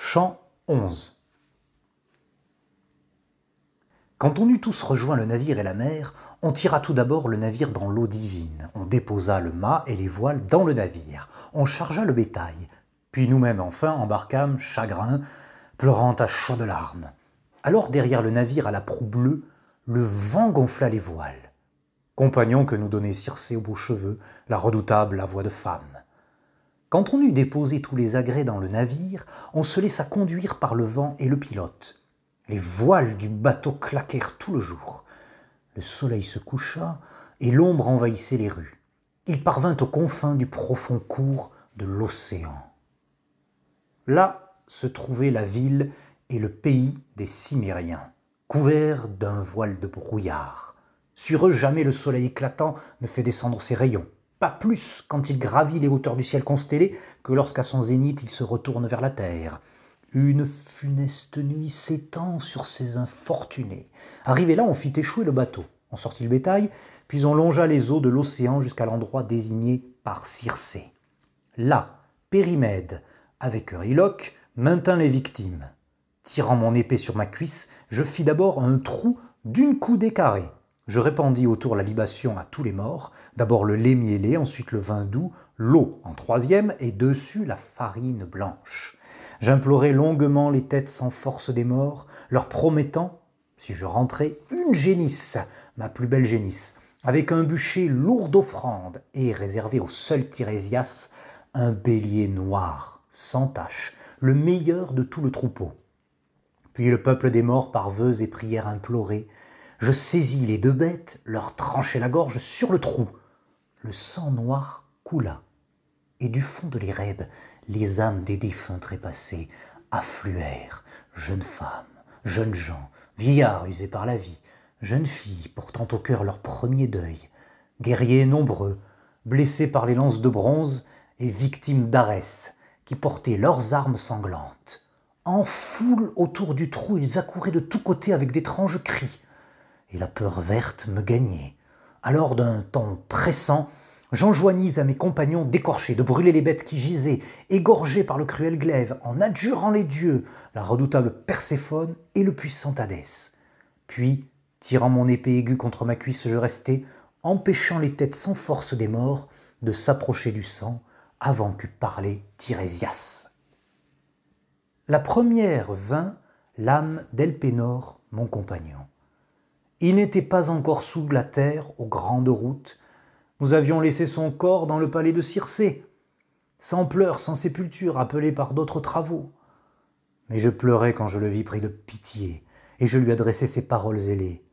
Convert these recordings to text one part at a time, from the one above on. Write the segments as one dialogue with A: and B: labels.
A: Chant 11. Quand on eut tous rejoint le navire et la mer, on tira tout d'abord le navire dans l'eau divine. On déposa le mât et les voiles dans le navire. On chargea le bétail. Puis nous-mêmes enfin embarquâmes, chagrins, pleurant à chaudes larmes. Alors derrière le navire à la proue bleue, le vent gonfla les voiles. Compagnon que nous donnait Circé aux beaux cheveux, la redoutable à voix de femme. Quand on eut déposé tous les agrès dans le navire, on se laissa conduire par le vent et le pilote. Les voiles du bateau claquèrent tout le jour. Le soleil se coucha et l'ombre envahissait les rues. Il parvint aux confins du profond cours de l'océan. Là se trouvait la ville et le pays des Cimmériens, couverts d'un voile de brouillard. Sur eux, jamais le soleil éclatant ne fait descendre ses rayons. Pas plus quand il gravit les hauteurs du ciel constellé que lorsqu'à son zénith il se retourne vers la terre. Une funeste nuit s'étend sur ces infortunés. Arrivé là, on fit échouer le bateau. On sortit le bétail, puis on longea les eaux de l'océan jusqu'à l'endroit désigné par Circé. Là, Périmède, avec Euryloque, maintint les victimes. Tirant mon épée sur ma cuisse, je fis d'abord un trou d'une coudée carrée. Je répandis autour la libation à tous les morts, d'abord le lait mielé, ensuite le vin doux, l'eau en troisième, et dessus la farine blanche. J'implorai longuement les têtes sans force des morts, leur promettant, si je rentrais, une génisse, ma plus belle génisse, avec un bûcher lourd d'offrandes, et réservé au seul Tirésias, un bélier noir, sans tache, le meilleur de tout le troupeau. Puis le peuple des morts par vœux et prières implorés, je saisis les deux bêtes, leur tranchai la gorge sur le trou. Le sang noir coula, et du fond de l'Érèbe, les âmes des défunts trépassés affluèrent, jeunes femmes, jeunes gens, vieillards usés par la vie, jeunes filles portant au cœur leur premier deuil, guerriers nombreux, blessés par les lances de bronze et victimes d'Arès, qui portaient leurs armes sanglantes. En foule autour du trou, ils accouraient de tous côtés avec d'étranges cris. Et la peur verte me gagnait. Alors d'un ton pressant, j'enjoignis à mes compagnons d'écorcher, de brûler les bêtes qui gisaient, égorgées par le cruel glaive, en adjurant les dieux, la redoutable Perséphone et le puissant Hadès. Puis, tirant mon épée aiguë contre ma cuisse, je restai, empêchant les têtes sans force des morts de s'approcher du sang, avant qu'eût parlé Tirésias. La première vint l'âme d'Elpénor, mon compagnon. Il n'était pas encore sous la terre, aux grandes routes. Nous avions laissé son corps dans le palais de Circé, sans pleurs, sans sépulture, appelé par d'autres travaux. Mais je pleurai quand je le vis pris de pitié, et je lui adressai ces paroles ailées.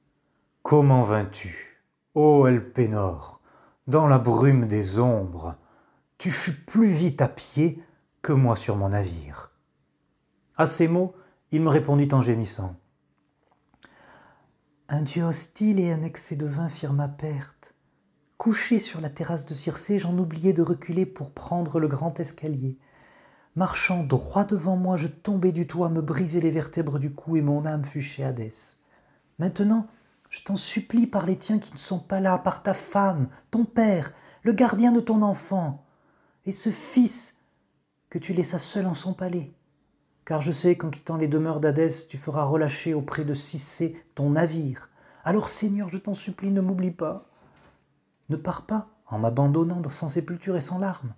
A: « Comment vins-tu, ô Elpénor, dans la brume des ombres? Tu fus plus vite à pied que moi sur mon navire. » À ces mots, il me répondit en gémissant. Un dieu hostile et un excès de vin firent ma perte. Couché sur la terrasse de Circé, j'en oubliai de reculer pour prendre le grand escalier. Marchant droit devant moi, je tombai du toit, me brisai les vertèbres du cou et mon âme fut chez Hadès. Maintenant, je t'en supplie par les tiens qui ne sont pas là, par ta femme, ton père, le gardien de ton enfant, et ce fils que tu laissas seul en son palais. Car je sais qu'en quittant les demeures d'Hadès, tu feras relâcher auprès de Circé ton navire. Alors, Seigneur, je t'en supplie, ne m'oublie pas. Ne pars pas en m'abandonnant sans sépulture et sans larmes,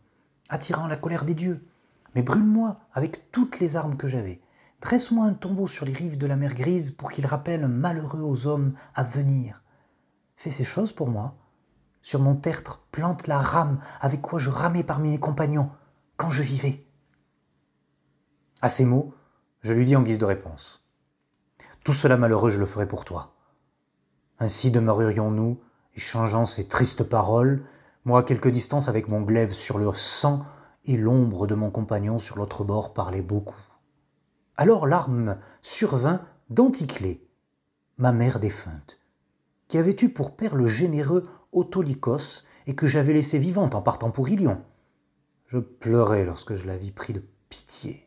A: attirant la colère des dieux. Mais brûle-moi avec toutes les armes que j'avais. Dresse-moi un tombeau sur les rives de la mer grise pour qu'il rappelle malheureux aux hommes à venir. Fais ces choses pour moi. Sur mon tertre, plante la rame avec quoi je ramais parmi mes compagnons quand je vivais. À ces mots, je lui dis en guise de réponse. Tout cela malheureux, je le ferai pour toi. Ainsi demeurerions-nous, échangeant ces tristes paroles, moi à quelque distance avec mon glaive sur le sang et l'ombre de mon compagnon sur l'autre bord parlait beaucoup. Alors l'arme survint d'Anticlée, ma mère défunte, qui avait eu pour père le généreux Autolycos et que j'avais laissé vivante en partant pour Ilion. Je pleurai lorsque je la vis pris de pitié.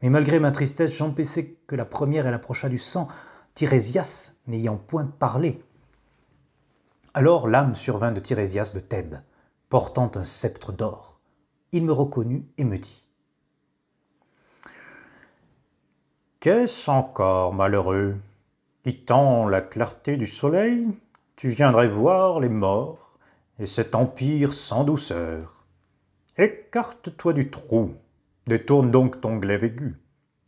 A: Mais malgré ma tristesse, j'empêchai que la première elle approcha du sang, Tirésias n'ayant point parlé. Alors l'âme survint de Tirésias de Thèbes, portant un sceptre d'or. Il me reconnut et me dit
B: Qu'est-ce encore, malheureux? Quittant la clarté du soleil, tu viendrais voir les morts et cet empire sans douceur. Écarte-toi du trou, détourne donc ton glaive aigu,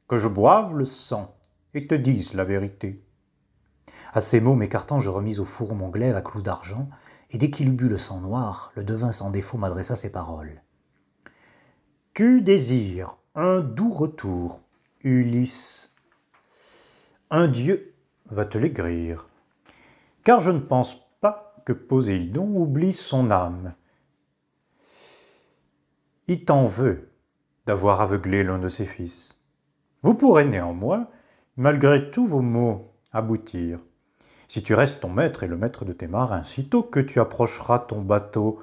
B: que je boive le sang et te dise la vérité.
A: À ces mots, m'écartant, je remis au four mon glaive à clous d'argent, et dès qu'il eut bu le sang noir, le devin sans défaut m'adressa ces paroles.
B: Tu désires un doux retour, Ulysse. Un dieu va te l'aigrir, car je ne pense pas que Poséidon oublie son âme. Il t'en veut d'avoir aveuglé l'un de ses fils. Vous pourrez néanmoins, malgré tous vos maux, aboutir, si tu restes ton maître et le maître de tes marins, sitôt que tu approcheras ton bateau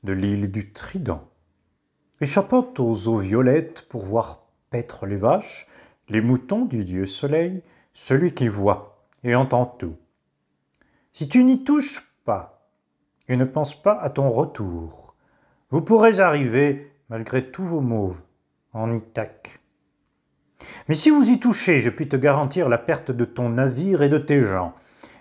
B: de l'île du Trident. Échappant aux eaux violettes pour voir paître les vaches, les moutons du dieu soleil, celui qui voit et entend tout. Si tu n'y touches pas et ne penses pas à ton retour, vous pourrez arriver, malgré tous vos maux, en Ithaque. Mais si vous y touchez, je puis te garantir la perte de ton navire et de tes gens,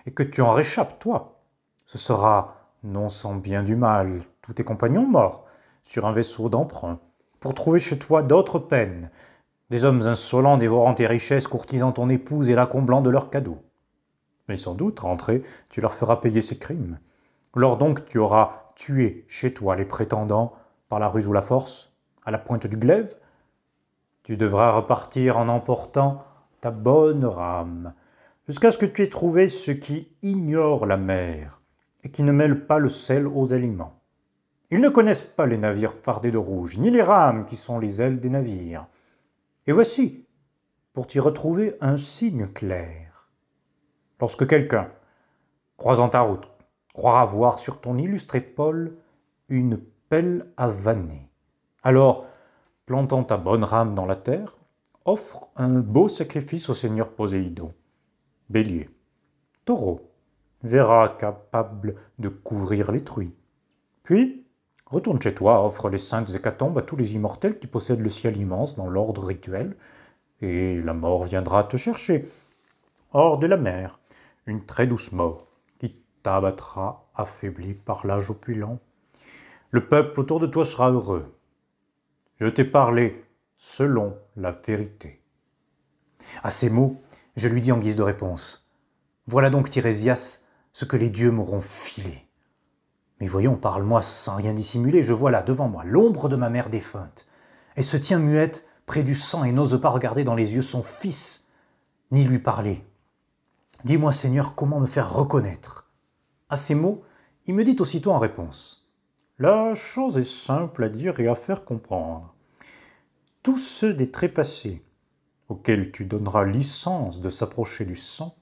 B: et que tu en réchappes, toi. Ce sera, non sans bien du mal, tous tes compagnons morts, sur un vaisseau d'emprunt, pour trouver chez toi d'autres peines, des hommes insolents dévorant tes richesses, courtisant ton épouse et la comblant de leurs cadeaux. Mais sans doute, rentré, tu leur feras payer ces crimes. Lors donc tu auras tué chez toi les prétendants, par la ruse ou la force, à la pointe du glaive, tu devras repartir en emportant ta bonne rame, jusqu'à ce que tu aies trouvé ceux qui ignorent la mer et qui ne mêlent pas le sel aux aliments. Ils ne connaissent pas les navires fardés de rouge, ni les rames qui sont les ailes des navires. Et voici, pour t'y retrouver, un signe clair. Lorsque quelqu'un, croisant ta route, croira voir sur ton illustre épaule une pelle à vanner, alors, plantant ta bonne rame dans la terre, offre un beau sacrifice au seigneur Poséidon. Bélier, taureau, verra capable de couvrir les truies. Puis, retourne chez toi, offre les 5 hécatombes à tous les immortels qui possèdent le ciel immense dans l'ordre rituel, et la mort viendra te chercher, hors de la mer, une très douce mort, qui t'abattra affaibli par l'âge opulent. Le peuple autour de toi sera heureux. Je t'ai parlé selon la vérité.
A: À ces mots, je lui dis en guise de réponse. Voilà donc, Tirésias, ce que les dieux m'auront filé. Mais voyons, parle-moi sans rien dissimuler, je vois là, devant moi, l'ombre de ma mère défunte. Elle se tient muette près du sang et n'ose pas regarder dans les yeux son fils, ni lui parler. Dis-moi, Seigneur, comment me faire reconnaître? À ces mots, il me dit aussitôt en réponse.
B: La chose est simple à dire et à faire comprendre. Tous ceux des trépassés, auxquels tu donneras licence de s'approcher du sang,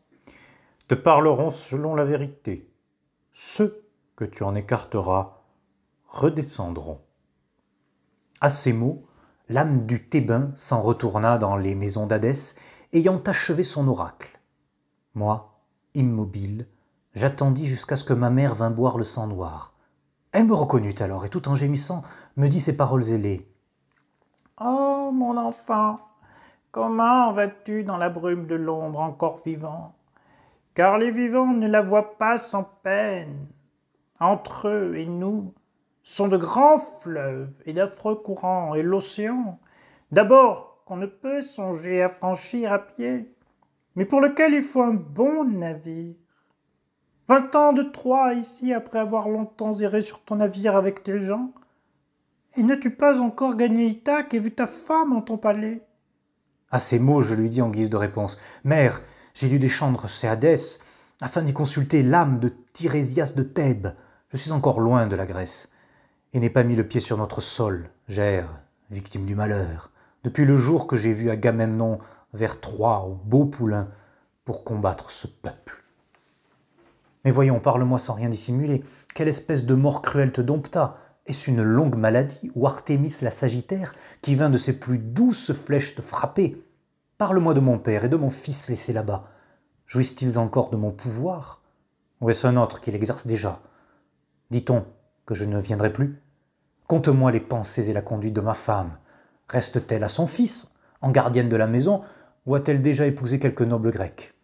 B: te parleront selon la vérité. Ceux que tu en écarteras redescendront.
A: À ces mots, l'âme du Thébain s'en retourna dans les maisons d'Hadès, ayant achevé son oracle. Moi, immobile, j'attendis jusqu'à ce que ma mère vînt boire le sang noir. Elle me reconnut alors, et tout en gémissant, me dit ces paroles ailées.
C: « Oh, mon enfant, comment vas-tu dans la brume de l'ombre encore vivant? Car les vivants ne la voient pas sans peine. Entre eux et nous sont de grands fleuves et d'affreux courants, et l'océan, d'abord qu'on ne peut songer à franchir à pied, mais pour lequel il faut un bon navire. 20 ans de Troie ici après avoir longtemps erré sur ton navire avec tes gens, et n'as-tu pas encore gagné Ithaque et vu ta femme en ton palais? »
A: À ces mots, je lui dis en guise de réponse. Mère, j'ai dû descendre chez Hadès afin d'y consulter l'âme de Tirésias de Thèbes. Je suis encore loin de la Grèce et n'ai pas mis le pied sur notre sol, Gère, victime du malheur, depuis le jour que j'ai vu Agamemnon vers Troie au beau poulain pour combattre ce peuple. Mais voyons, parle-moi sans rien dissimuler. Quelle espèce de mort cruelle te dompta? Est-ce une longue maladie ou Artémis la Sagittaire qui vint de ses plus douces flèches te frapper? Parle-moi de mon père et de mon fils laissés là-bas. Jouissent-ils encore de mon pouvoir? Ou est-ce un autre qui l'exerce déjà? Dit-on que je ne viendrai plus? Conte-moi les pensées et la conduite de ma femme. Reste-t-elle à son fils, en gardienne de la maison, ou a-t-elle déjà épousé quelque noble grec ?»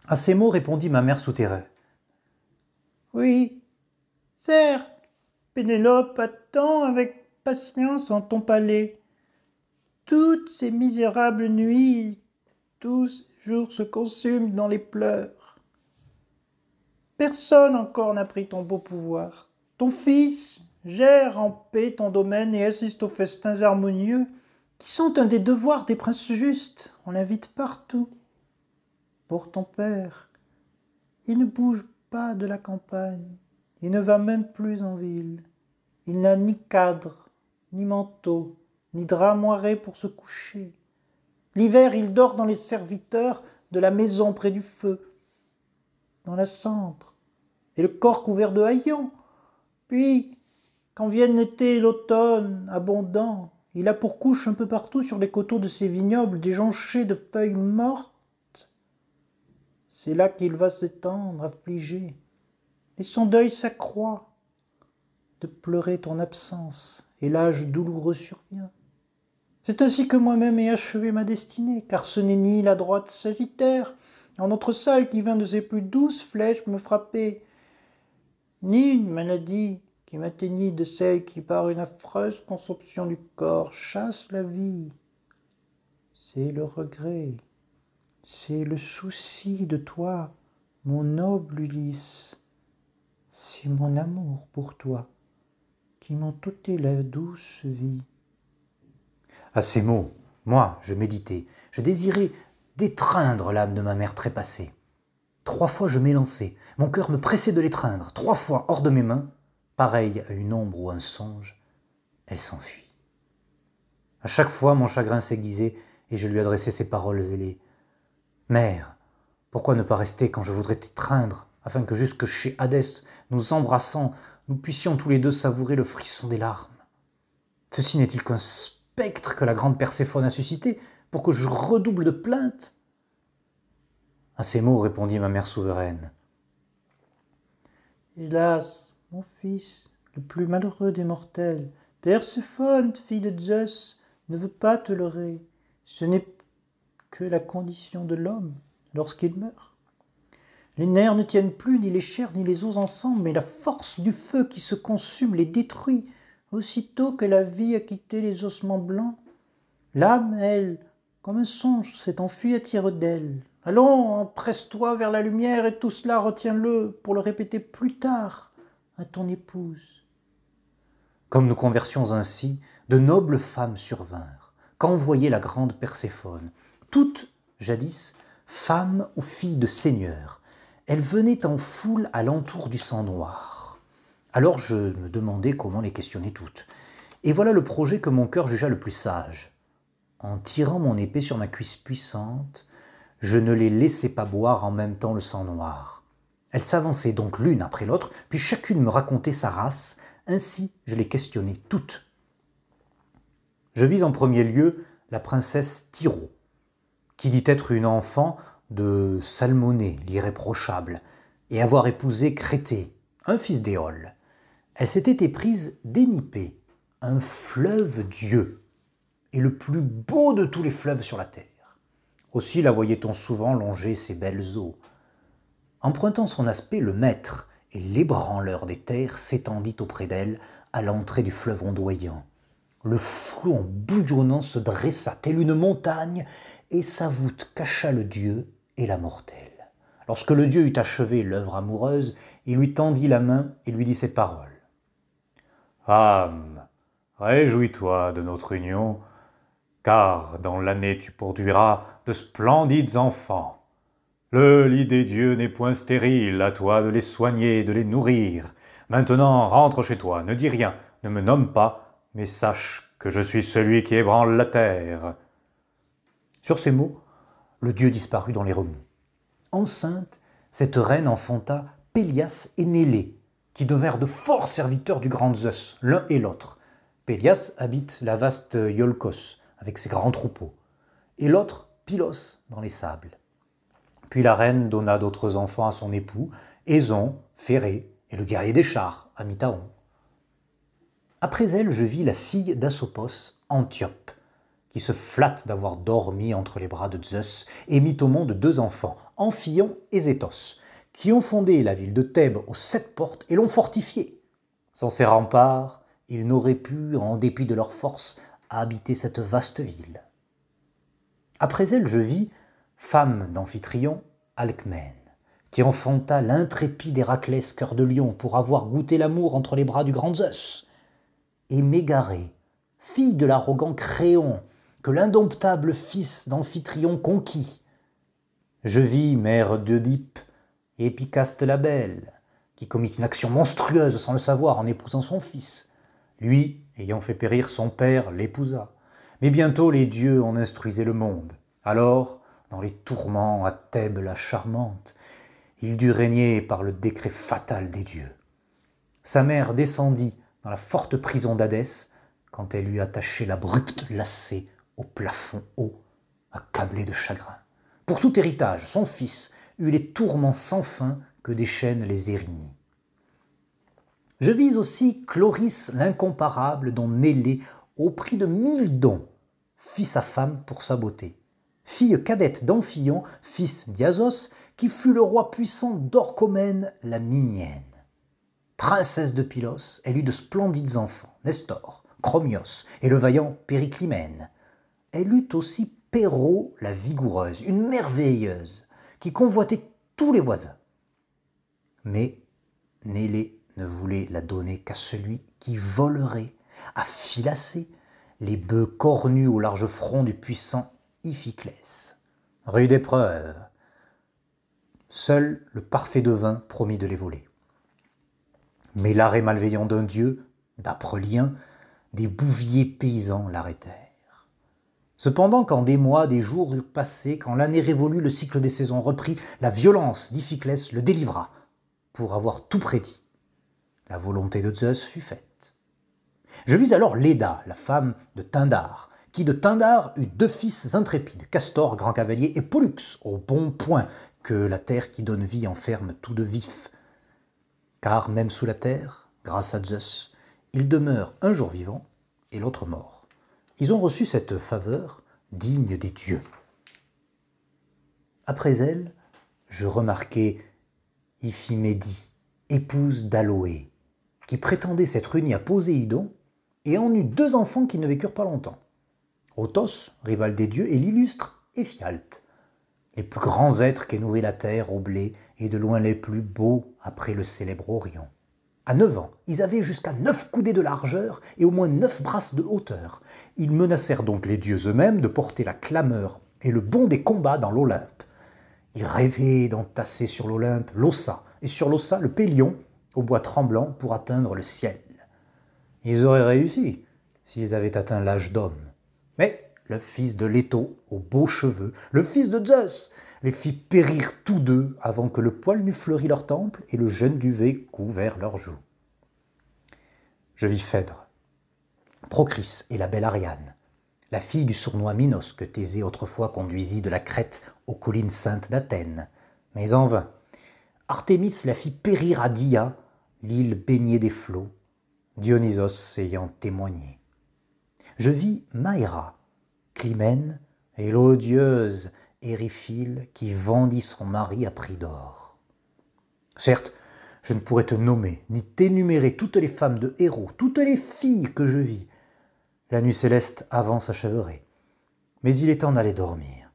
A: À ces mots répondit ma mère souterraine.
C: « Oui, certes, Pénélope attend avec patience en ton palais. Toutes ces misérables nuits, tous ces jours se consument dans les pleurs. Personne encore n'a pris ton beau pouvoir. Ton fils gère en paix ton domaine et assiste aux festins harmonieux qui sont un des devoirs des princes justes. On l'invite partout. Pour ton père, il ne bouge pas de la campagne. Il ne va même plus en ville. Il n'a ni cadre, ni manteau, ni drap moiré pour se coucher. L'hiver, il dort dans les serviteurs de la maison près du feu, dans la cendre, et le corps couvert de haillons. Puis, quand viennent l'été et l'automne abondants, il a pour couche un peu partout sur les coteaux de ses vignobles des jonchets de feuilles mortes. C'est là qu'il va s'étendre, affligé, et son deuil s'accroît. De pleurer ton absence, et l'âge douloureux survient. C'est ainsi que moi-même ai achevé ma destinée, car ce n'est ni la droite Sagittaire, en notre salle qui vint de ses plus douces flèches me frapper, ni une maladie qui m'atteignit de celle qui, par une affreuse consomption du corps, chasse la vie. C'est le regret, c'est le souci de toi, mon noble Ulysse, c'est mon amour pour toi qui m'ont ôté la douce vie. »
A: À ces mots, moi, je méditais, je désirais d'étreindre l'âme de ma mère trépassée. 3 fois je m'élançai, mon cœur me pressait de l'étreindre, 3 fois hors de mes mains, pareille à une ombre ou un songe, elle s'enfuit. À chaque fois mon chagrin s'aiguisait et je lui adressais ces paroles ailées. « Mère, pourquoi ne pas rester quand je voudrais t'étreindre, afin que jusque chez Hadès, nous embrassant, nous puissions tous les deux savourer le frisson des larmes. Ceci n'est-il qu'un spectre que la grande Perséphone a suscité pour que je redouble de plaintes ?» À ces mots répondit ma mère souveraine.
C: « Hélas, mon fils, le plus malheureux des mortels, Perséphone, fille de Zeus, ne veut pas te leurrer. Ce n'est que la condition de l'homme lorsqu'il meurt. Les nerfs ne tiennent plus ni les chairs ni les os ensemble, mais la force du feu qui se consume les détruit. Aussitôt que la vie a quitté les ossements blancs, l'âme, elle, comme un songe, s'est enfuie à tire-d'aile. Allons, empresse-toi vers la lumière et tout cela retiens-le pour le répéter plus tard à ton épouse. »
A: Comme nous conversions ainsi, de nobles femmes survinrent, qu'envoyait la grande Perséphone, toutes, jadis, femmes ou filles de seigneurs. Elles venaient en foule à l'entour du sang noir. Alors je me demandais comment les questionner toutes. Et voilà le projet que mon cœur jugea le plus sage. En tirant mon épée sur ma cuisse puissante, je ne les laissais pas boire en même temps le sang noir. Elles s'avançaient donc l'une après l'autre, puis chacune me racontait sa race. Ainsi, je les questionnais toutes. Je vis en premier lieu la princesse Tyro, qui dit être une enfant de Salmonée, l'irréprochable, et avoir épousé Crété, un fils d'Éole. Elle s'était éprise d'Énipée, un fleuve dieu, et le plus beau de tous les fleuves sur la terre. Aussi la voyait-on souvent longer ses belles eaux. Empruntant son aspect, le maître et l'ébranleur des terres s'étendit auprès d'elle à l'entrée du fleuve ondoyant. Le flot en bouillonnant se dressa telle une montagne, et sa voûte cacha le dieu et la mortelle. Lorsque le dieu eut achevé l'œuvre amoureuse, il lui tendit la main et lui dit ces paroles. «
B: Âme, réjouis-toi de notre union, car dans l'année tu produiras de splendides enfants. Le lit des dieux n'est point stérile, à toi de les soigner et de les nourrir. Maintenant, rentre chez toi, ne dis rien, ne me nomme pas, mais sache que je suis celui qui ébranle la terre. »
A: Sur ces mots, le dieu disparut dans les remous. Enceinte, cette reine enfanta Pélias et Nélée, qui devinrent de forts serviteurs du grand Zeus, l'un et l'autre. Pélias habite la vaste Iolcos, avec ses grands troupeaux, et l'autre, Pylos, dans les sables. Puis la reine donna d'autres enfants à son époux, Éson, Phérée, et le guerrier des chars, Amythaon. Après elle, je vis la fille d'Asopos, Antiope, qui qui se flatte d'avoir dormi entre les bras de Zeus et mit au monde 2 enfants, Amphion et Zétos, qui ont fondé la ville de Thèbes aux 7 portes et l'ont fortifiée. Sans ces remparts, ils n'auraient pu, en dépit de leur force, habiter cette vaste ville. Après elle, je vis, femme d'Amphitryon, Alcmène, qui enfanta l'intrépide Héraclès cœur de lion pour avoir goûté l'amour entre les bras du grand Zeus, et Mégarée, fille de l'arrogant Créon, que l'indomptable fils d'Amphitryon conquit. Je vis mère d'Œdipe, Épicaste la belle, qui commit une action monstrueuse sans le savoir en épousant son fils. Lui, ayant fait périr son père, l'épousa. Mais bientôt les dieux en instruisaient le monde. Alors, dans les tourments à Thèbes la charmante, il dut régner par le décret fatal des dieux. Sa mère descendit dans la forte prison d'Hadès quand elle lui attachait l'abrupte lacet au plafond haut, accablé de chagrin. Pour tout héritage, son fils eut les tourments sans fin que déchaînent les Érinies. Je vis aussi Chloris l'incomparable dont Nélée, au prix de 1000 dons, fit sa femme pour sa beauté. Fille cadette d'Amphion, fils d'Iazos, qui fut le roi puissant d'Orchomène la Minienne. Princesse de Pylos, elle eut de splendides enfants, Nestor, Chromios et le vaillant Périclymène. Elle eut aussi Péro la vigoureuse, une merveilleuse, qui convoitait tous les voisins. Mais Nélée ne voulait la donner qu'à celui qui volerait, à Philacée, les bœufs cornus au large front du puissant Iphiclès. Rude épreuve. Seul le parfait devin promit de les voler. Mais l'arrêt malveillant d'un dieu, d'âpres liens, des bouviers paysans l'arrêtèrent. Cependant, quand des mois, des jours eurent passé, quand l'année révolue, le cycle des saisons reprit, la violence d'Iphiclès le délivra, pour avoir tout prédit. La volonté de Zeus fut faite. Je vis alors Léda, la femme de Tyndare, qui de Tyndare eut 2 fils intrépides, Castor, grand cavalier, et Pollux, au bon point, que la terre qui donne vie enferme tout de vif. Car même sous la terre, grâce à Zeus, il demeure un jour vivant et l'autre mort. Ils ont reçu cette faveur digne des dieux. Après elle, je remarquai Iphimédie, épouse d'Aloé, qui prétendait s'être unie à Poséidon et en eut 2 enfants qui ne vécurent pas longtemps. Othos, rival des dieux, et l'illustre Éphialte, les plus grands êtres qu'ait nourri la terre au blé et de loin les plus beaux après le célèbre Orion. À 9 ans, ils avaient jusqu'à 9 coudées de largeur et au moins 9 brasses de hauteur. Ils menacèrent donc les dieux eux-mêmes de porter la clameur et le bond des combats dans l'Olympe. Ils rêvaient d'entasser sur l'Olympe l'Ossa, et sur l'Ossa le Pélion, au bois tremblant pour atteindre le ciel. Ils auraient réussi s'ils avaient atteint l'âge d'homme. Mais le fils de Léto, aux beaux cheveux, le fils de Zeus, les fit périr tous 2 avant que le poil n'eût fleuri leur temple et le jeune duvet couvert leurs joues. Je vis Phèdre, Procris et la belle Ariane, la fille du sournois Minos que Thésée autrefois conduisit de la Crète aux collines saintes d'Athènes. Mais en vain, Artémis la fit périr à Dia, l'île baignée des flots, Dionysos ayant témoigné. Je vis Maïra, Clymène et l'odieuse Éryphile qui vendit son mari à prix d'or. Certes, je ne pourrais te nommer ni t'énumérer toutes les femmes de héros, toutes les filles que je vis. La nuit céleste avant s'achèverait. Mais il est temps d'aller dormir.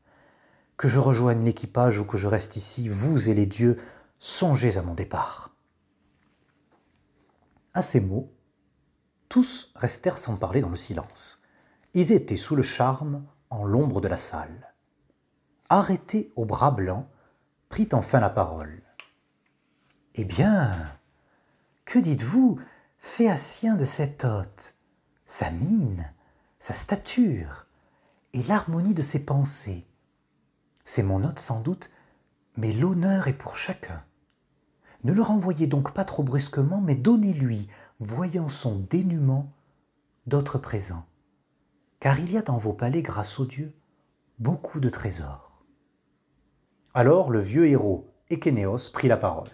A: Que je rejoigne l'équipage ou que je reste ici, vous et les dieux, songez à mon départ. À ces mots, tous restèrent sans parler dans le silence. Ils étaient sous le charme, en l'ombre de la salle. Arrêté au bras blanc, prit enfin la parole. « Eh bien, que dites-vous, Phéacien de cet hôte? Sa mine, sa stature et l'harmonie de ses pensées. C'est mon hôte sans doute, mais l'honneur est pour chacun. Ne le renvoyez donc pas trop brusquement, mais donnez-lui, voyant son dénûment, d'autres présents. Car il y a dans vos palais, grâce aux dieux, beaucoup de trésors. » Alors le vieux héros, Échénéos, prit la parole.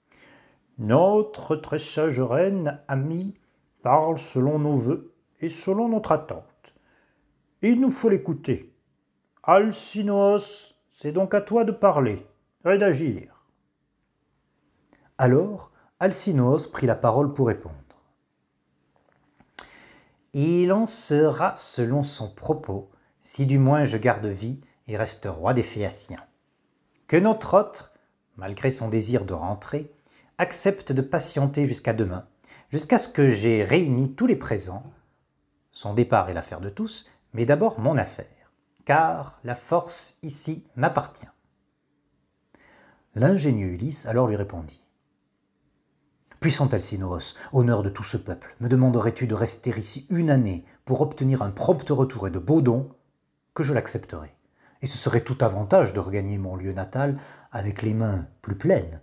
A: « Notre très sage reine, amie, parle selon nos vœux et selon notre attente.
C: Il nous faut l'écouter. Alcinoos, c'est donc à toi de parler et d'agir. »
A: Alors, Alcinoos prit la parole pour répondre. « Il en sera selon son propos, si du moins je garde vie et reste roi des Phéaciens. Que notre hôte, malgré son désir de rentrer, accepte de patienter jusqu'à demain, jusqu'à ce que j'aie réuni tous les présents. Son départ est l'affaire de tous, mais d'abord mon affaire, car la force ici m'appartient. » L'ingénieux Ulysse alors lui répondit. « Puissant Alcinoos, honneur de tout ce peuple, me demanderais-tu de rester ici une année pour obtenir un prompt retour et de beaux dons, que je l'accepterai. Et ce serait tout avantage de regagner mon lieu natal avec les mains plus pleines.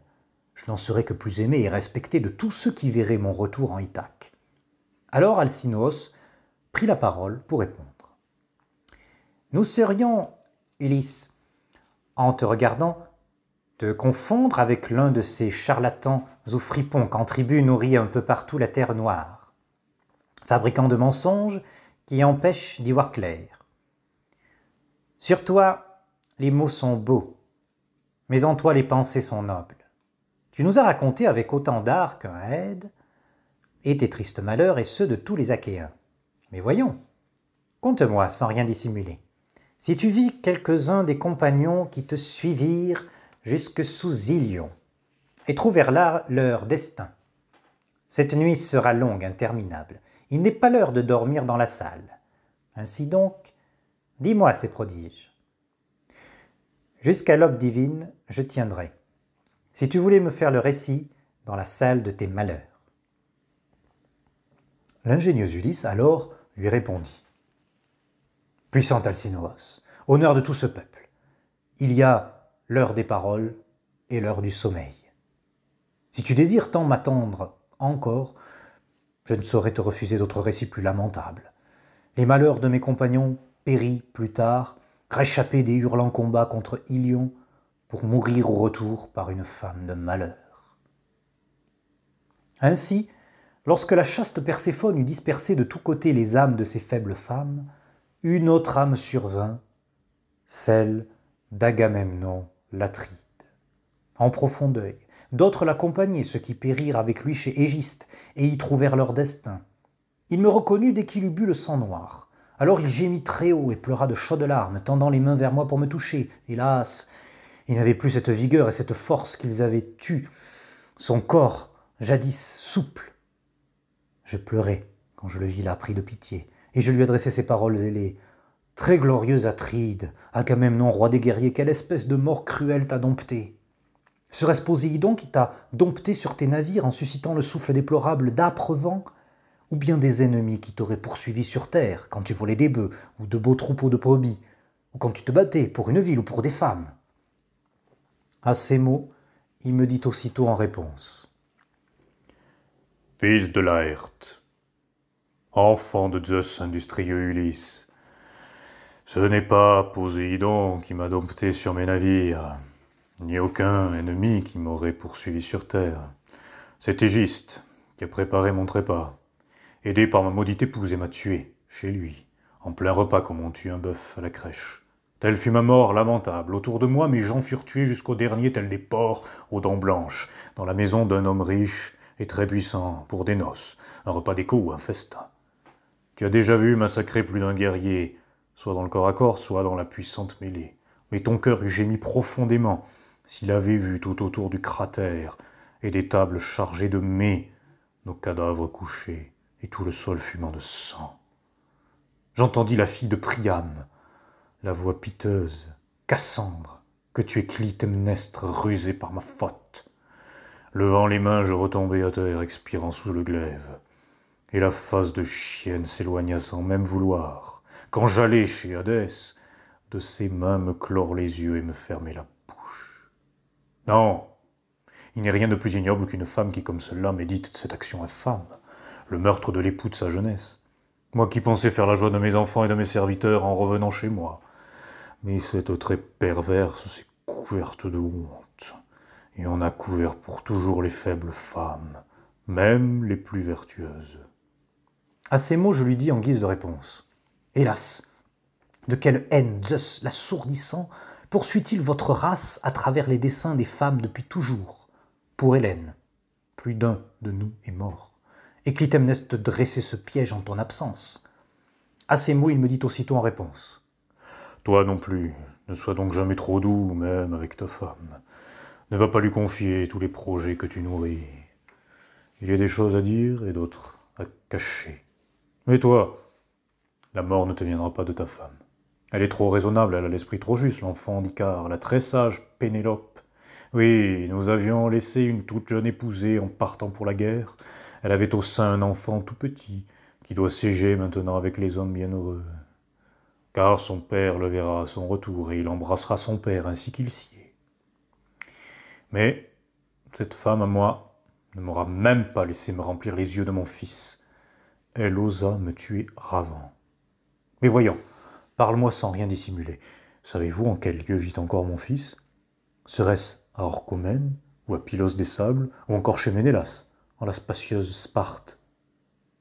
A: Je n'en serais que plus aimé et respecté de tous ceux qui verraient mon retour en Ithaque. » Alors Alcinoos prit la parole pour répondre. « Nous serions, Ulysse, en te regardant, te confondre avec l'un de ces charlatans ou fripons qu'en tribu nourrit un peu partout la terre noire, fabricant de mensonges qui empêchent d'y voir clair. Sur toi, les mots sont beaux, mais en toi les pensées sont nobles. Tu nous as raconté avec autant d'art qu'un aide, et tes tristes malheurs et ceux de tous les Achéens. Mais voyons, conte-moi sans rien dissimuler. Si tu vis quelques-uns des compagnons qui te suivirent jusque sous Ilion, et trouvèrent là leur destin. Cette nuit sera longue, interminable. Il n'est pas l'heure de dormir dans la salle. Ainsi donc, dis-moi ces prodiges. Jusqu'à l'aube divine, je tiendrai, si tu voulais me faire le récit dans la salle de tes malheurs. » L'ingénieux Ulysse alors lui répondit. « Puissant Alcinoos, honneur de tout ce peuple, il y a l'heure des paroles et l'heure du sommeil. Si tu désires tant m'attendre encore, je ne saurais te refuser d'autres récits plus lamentables. Les malheurs de mes compagnons péris plus tard, réchappés des hurlants combats contre Ilion, pour mourir au retour par une femme de malheur. » Ainsi, lorsque la chaste Perséphone eut dispersé de tous côtés les âmes de ces faibles femmes, une autre âme survint, celle d'Agamemnon l'Atride. En profond deuil, d'autres l'accompagnaient, ceux qui périrent avec lui chez Égiste, et y trouvèrent leur destin. Il me reconnut dès qu'il eut bu le sang noir. Alors il gémit très haut et pleura de chaudes larmes, tendant les mains vers moi pour me toucher. Hélas, il n'avait plus cette vigueur et cette force qu'ils avaient eue, son corps, jadis souple. Je pleurai quand je le vis là, pris de pitié, et je lui adressai ces paroles ailées. « Très glorieuse Atride, Agamemnon, roi des guerriers, quelle espèce de mort cruelle t'a dompté? Serait-ce Poséidon qui t'a dompté sur tes navires en suscitant le souffle déplorable d'âpres vents, ou bien des ennemis qui t'auraient poursuivi sur terre quand tu volais des bœufs ou de beaux troupeaux de brebis, ou quand tu te battais pour une ville ou pour des femmes ?» À ces mots, il me dit aussitôt en réponse.
B: « Fils de Laërte, enfant de Zeus industrieux Ulysse, ce n'est pas Poséidon qui m'a dompté sur mes navires, ni aucun ennemi qui m'aurait poursuivi sur terre. C'est Égiste qui a préparé mon trépas, aidé par ma maudite épouse, et m'a tué, chez lui, en plein repas comme on tue un bœuf à la crèche. Telle fut ma mort lamentable. Autour de moi, mes gens furent tués jusqu'au dernier, tels des porcs aux dents blanches, dans la maison d'un homme riche et très puissant, pour des noces, un repas d'écho ou un festin. Tu as déjà vu massacrer plus d'un guerrier, soit dans le corps à corps, soit dans la puissante mêlée. Mais ton cœur eût gémi profondément s'il avait vu tout autour du cratère et des tables chargées de mets, nos cadavres couchés et tout le sol fumant de sang. J'entendis la fille de Priam, la voix piteuse, Cassandre, que tu es Clytemnestre rusé par ma faute. Levant les mains, je retombai à terre, expirant sous le glaive, et la face de chienne s'éloigna sans même vouloir, quand j'allai chez Hadès, de ses mains me clore les yeux et me fermer la bouche. Non, il n'est rien de plus ignoble qu'une femme qui, comme celle-là, médite cette action infâme, le meurtre de l'époux de sa jeunesse. Moi qui pensais faire la joie de mes enfants et de mes serviteurs en revenant chez moi. Mais cette très perverse s'est couverte de honte, et en a couvert pour toujours les faibles femmes, même les plus vertueuses. »
A: À ces mots, je lui dis en guise de réponse. « Hélas, De quelle haine Zeus, l'assourdissant, poursuit-il votre race à travers les desseins des femmes depuis toujours? Pour Hélène, plus d'un de nous est mort. Et Clytemnestre te dressait ce piège en ton absence. À ces mots, il me dit aussitôt en réponse.
B: Toi non plus, ne sois donc jamais trop doux, même avec ta femme. Ne va pas lui confier tous les projets que tu nourris. Il y a des choses à dire et d'autres à cacher. Mais toi, la mort ne te viendra pas de ta femme. Elle est trop raisonnable, elle a l'esprit trop juste, l'enfant d'Icare, la très sage Pénélope. Oui, nous avions laissé une toute jeune épousée en partant pour la guerre. Elle avait au sein un enfant tout petit, qui doit siéger maintenant avec les hommes bienheureux. Car son père le verra à son retour, et il embrassera son père ainsi qu'il sied. Mais cette femme à moi ne m'aura même pas laissé me remplir les yeux de mon fils. Elle osa me tuer ravant. Mais voyons, parle-moi sans rien dissimuler. Savez-vous en quel lieu vit encore mon fils? Serait-ce à Orchomène, ou à Pylos des Sables, ou encore chez Ménélas, en la spacieuse Sparte?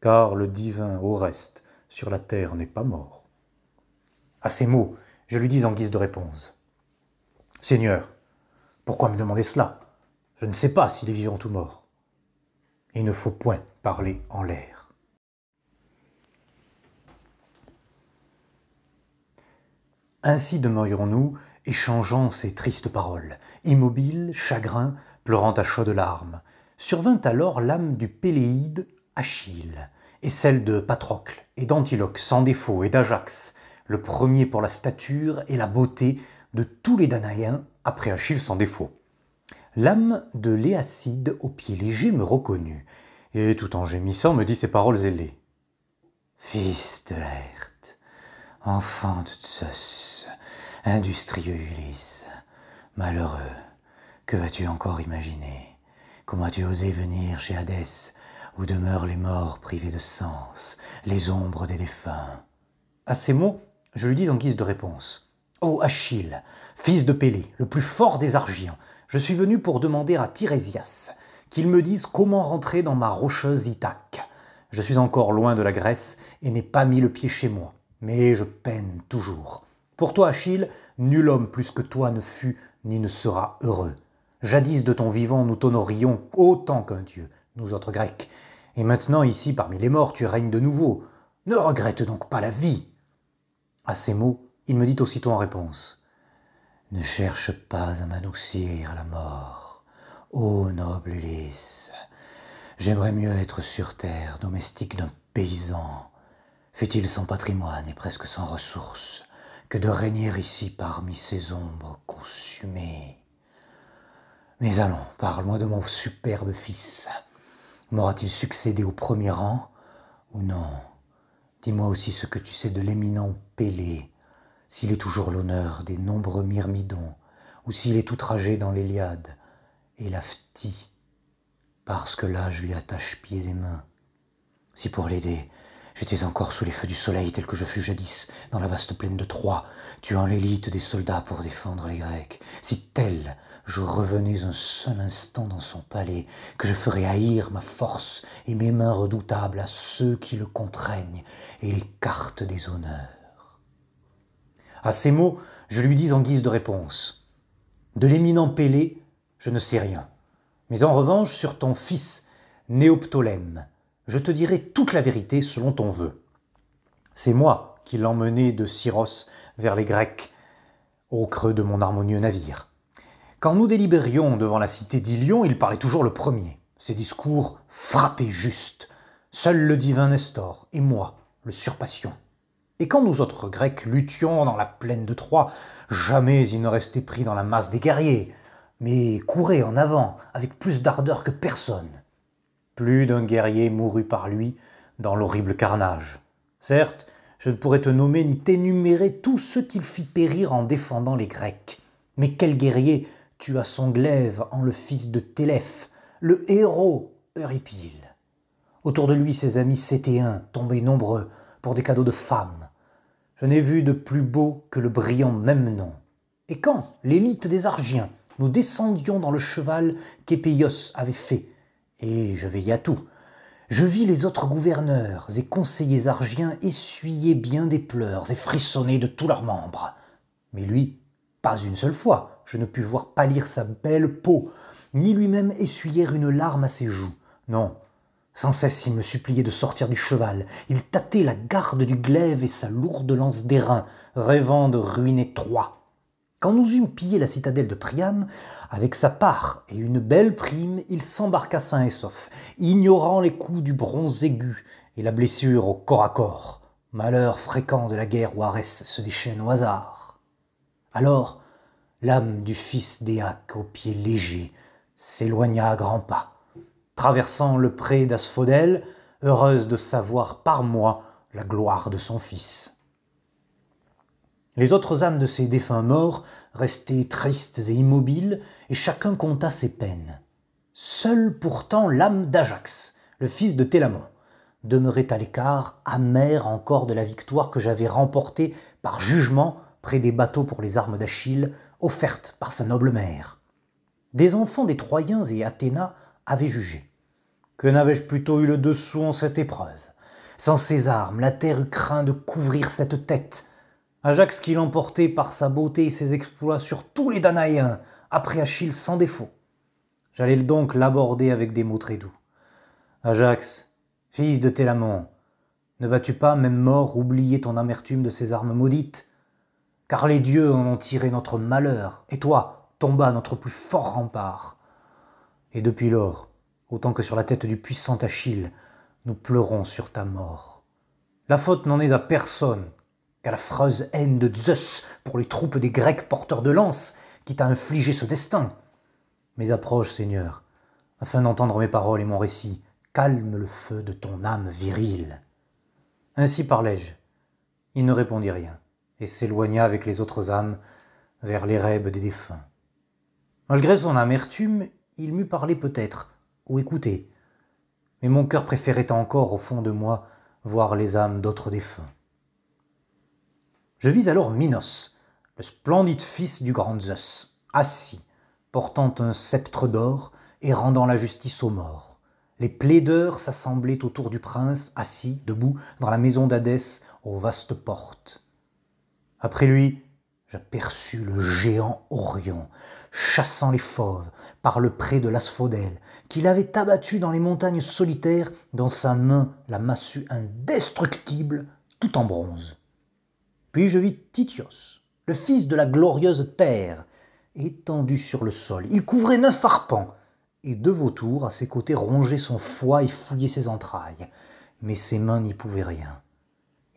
B: Car le divin Oreste sur la terre n'est pas mort.
A: À ces mots, je lui dis en guise de réponse. Seigneur, pourquoi me demander cela? Je ne sais pas s'il est vivant ou mort. Il ne faut point parler en l'air. Ainsi demeurions-nous, échangeant ces tristes paroles, immobiles, chagrins, pleurant à chaudes larmes. Survint alors l'âme du Péléide, Achille, et celle de Patrocle et d'Antiloque, sans défaut, et d'Ajax, le premier pour la stature et la beauté de tous les Danaïens, après Achille sans défaut. L'âme de Léacide, aux pieds légers, me reconnut, et tout en gémissant me dit ces paroles ailées. « Fils de Laërte, enfant de Zeus, industrieux Ulysse, malheureux, que vas-tu encore imaginer? Comment as-tu osé venir chez Hadès, où demeurent les morts privés de sens, les ombres des défunts ?» À ces mots, je lui dis en guise de réponse. « Ô Achille, fils de Pélée, le plus fort des Argiens, je suis venu pour demander à Tirésias qu'il me dise comment rentrer dans ma rocheuse Ithaque. Je suis encore loin de la Grèce et n'ai pas mis le pied chez moi, mais je peine toujours. Pour toi, Achille, nul homme plus que toi ne fut ni ne sera heureux. Jadis de ton vivant, nous t'honorions autant qu'un dieu, nous autres Grecs. Et maintenant, ici, parmi les morts, tu règnes de nouveau. Ne regrette donc pas la vie. » À ces mots, il me dit aussitôt en réponse. « Ne cherche pas à m'adoucir à la mort, ô noble Ulysse. J'aimerais mieux être sur terre, domestique d'un paysan, fût-il sans patrimoine et presque sans ressources, que de régner ici parmi ces ombres consumées. Mais allons, parle-moi de mon superbe fils. M'aura-t-il succédé au premier rang ou non? Dis-moi aussi ce que tu sais de l'éminent Pélée, s'il est toujours l'honneur des nombreux Myrmidons, ou s'il est outragé dans l'Iliade et la Phthie, parce que là je lui attache pieds et mains. Si pour l'aider, j'étais encore sous les feux du soleil tel que je fus jadis dans la vaste plaine de Troie, tuant l'élite des soldats pour défendre les Grecs, si tel je revenais un seul instant dans son palais, que je ferais haïr ma force et mes mains redoutables à ceux qui le contraignent et l'écartent des honneurs. » À ces mots, je lui dis en guise de réponse. De l'éminent Pélée, je ne sais rien. Mais en revanche, sur ton fils Néoptolème, je te dirai toute la vérité selon ton vœu. C'est moi qui l'emmenai de Syros vers les Grecs, au creux de mon harmonieux navire. Quand nous délibérions devant la cité d'Ilion, il parlait toujours le premier. Ses discours frappaient juste. Seul le divin Nestor et moi le surpassions. Et quand nous autres Grecs luttions dans la plaine de Troie, jamais il ne restait pris dans la masse des guerriers, mais courait en avant avec plus d'ardeur que personne. Plus d'un guerrier mourut par lui dans l'horrible carnage. Certes, je ne pourrais te nommer ni t'énumérer tous ceux qu'il fit périr en défendant les Grecs. Mais quel guerrier tua son glaive en le fils de Téléphe, le héros Eurypyle. Autour de lui ses amis cétéens, tombés nombreux pour des cadeaux de femmes. Je n'ai vu de plus beau que le brillant Memnon. Et quand, l'élite des Argiens, nous descendions dans le cheval qu'Épéios avait fait, et je veillais à tout, Je vis les autres gouverneurs et conseillers argiens essuyer bien des pleurs et frissonner de tous leurs membres. Mais lui, pas une seule fois, je ne pus voir pâlir sa belle peau, ni lui-même essuyer une larme à ses joues. Non, sans cesse il me suppliait de sortir du cheval. Il tâtait la garde du glaive et sa lourde lance d'airain, rêvant de ruiner Troie. Quand nous eûmes pillé la citadelle de Priam, avec sa part et une belle prime, il s'embarqua sain et sauf, ignorant les coups du bronze aigu et la blessure au corps à corps, malheur fréquent de la guerre où Arès se déchaîne au hasard. Alors, l'âme du fils d'Éaque, aux pieds légers, s'éloigna à grands pas, traversant le pré d'Asphodèle, heureuse de savoir par moi la gloire de son fils. Les autres âmes de ces défunts morts restaient tristes et immobiles, et chacun compta ses peines. Seule pourtant l'âme d'Ajax, le fils de Télamon, demeurait à l'écart, amère encore de la victoire que j'avais remportée par jugement près des bateaux pour les armes d'Achille, offertes par sa noble mère. Des enfants des Troyens et Athéna avaient jugé. Que n'avais-je plutôt eu le dessous en cette épreuve? Sans ces armes, la terre eût craint de couvrir cette tête. Ajax qui l'emportait par sa beauté et ses exploits sur tous les Danaïens, après Achille sans défaut. J'allais donc l'aborder avec des mots très doux. Ajax, fils de Télamon, ne vas-tu pas, même mort, oublier ton amertume de ces armes maudites? Car les dieux en ont tiré notre malheur, et toi tomba notre plus fort rempart. Et depuis lors, autant que sur la tête du puissant Achille, nous pleurons sur ta mort. La faute n'en est à personne, qu'à la affreuse haine de Zeus pour les troupes des Grecs porteurs de lances qui t'a infligé ce destin. Mais approche, Seigneur, afin d'entendre mes paroles et mon récit, calme le feu de ton âme virile. Ainsi parlais-je. Il ne répondit rien, et s'éloigna avec les autres âmes vers l'érèbe des défunts. Malgré son amertume, il m'eût parlé peut-être, ou écouté, mais mon cœur préférait encore, au fond de moi, voir les âmes d'autres défunts. Je vis alors Minos, le splendide fils du grand Zeus, assis, portant un sceptre d'or et rendant la justice aux morts. Les plaideurs s'assemblaient autour du prince, assis, debout, dans la maison d'Hadès, aux vastes portes. Après lui, j'aperçus le géant Orion, chassant les fauves par le pré de l'Asphodèle, qu'il avait abattu dans les montagnes solitaires, dans sa main la massue indestructible, tout en bronze. Puis je vis Tityos, le fils de la glorieuse terre, étendu sur le sol. Il couvrait 9 arpents, et 2 vautours à ses côtés rongeaient son foie et fouillaient ses entrailles. Mais ses mains n'y pouvaient rien.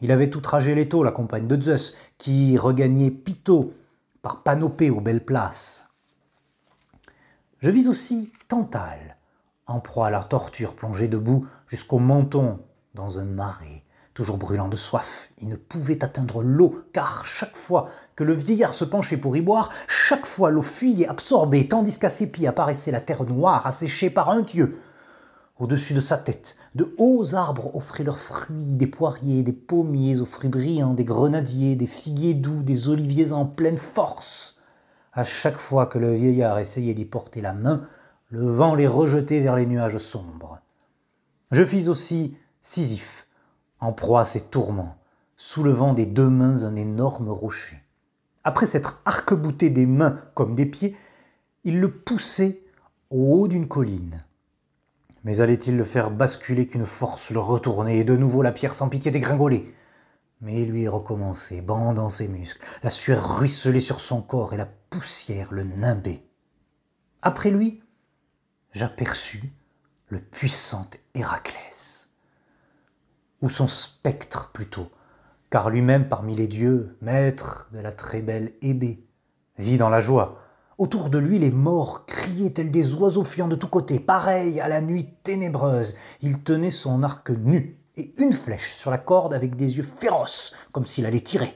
A: Il avait outragé Leto, la compagne de Zeus, qui regagnait Pytho par Panopée aux belles places. Je vis aussi Tantale, en proie à la torture, plongé debout jusqu'au menton dans un marais. Toujours brûlant de soif, il ne pouvait atteindre l'eau, car chaque fois que le vieillard se penchait pour y boire, chaque fois l'eau fuyait absorbée, tandis qu'à ses pieds apparaissait la terre noire, asséchée par un dieu. Au-dessus de sa tête, de hauts arbres offraient leurs fruits, des poiriers, des pommiers aux fruits brillants, des grenadiers, des figuiers doux, des oliviers en pleine force. À chaque fois que le vieillard essayait d'y porter la main, le vent les rejetait vers les nuages sombres. Je fis aussi Sisyphe, en proie à ses tourments, soulevant des 2 mains un énorme rocher. Après s'être arc-bouté des mains comme des pieds, il le poussait au haut d'une colline. Mais allait-il le faire basculer qu'une force le retournait et de nouveau la pierre sans pitié dégringolait? Mais lui recommençait, bandant ses muscles, la sueur ruisselait sur son corps et la poussière le nimbait. Après lui, j'aperçus le puissant Héraclès, ou son spectre plutôt, car lui-même parmi les dieux, maître de la très belle Hébé, vit dans la joie. Autour de lui, les morts criaient tels des oiseaux fuyant de tous côtés, pareil à la nuit ténébreuse. Il tenait son arc nu et une flèche sur la corde avec des yeux féroces, comme s'il allait tirer.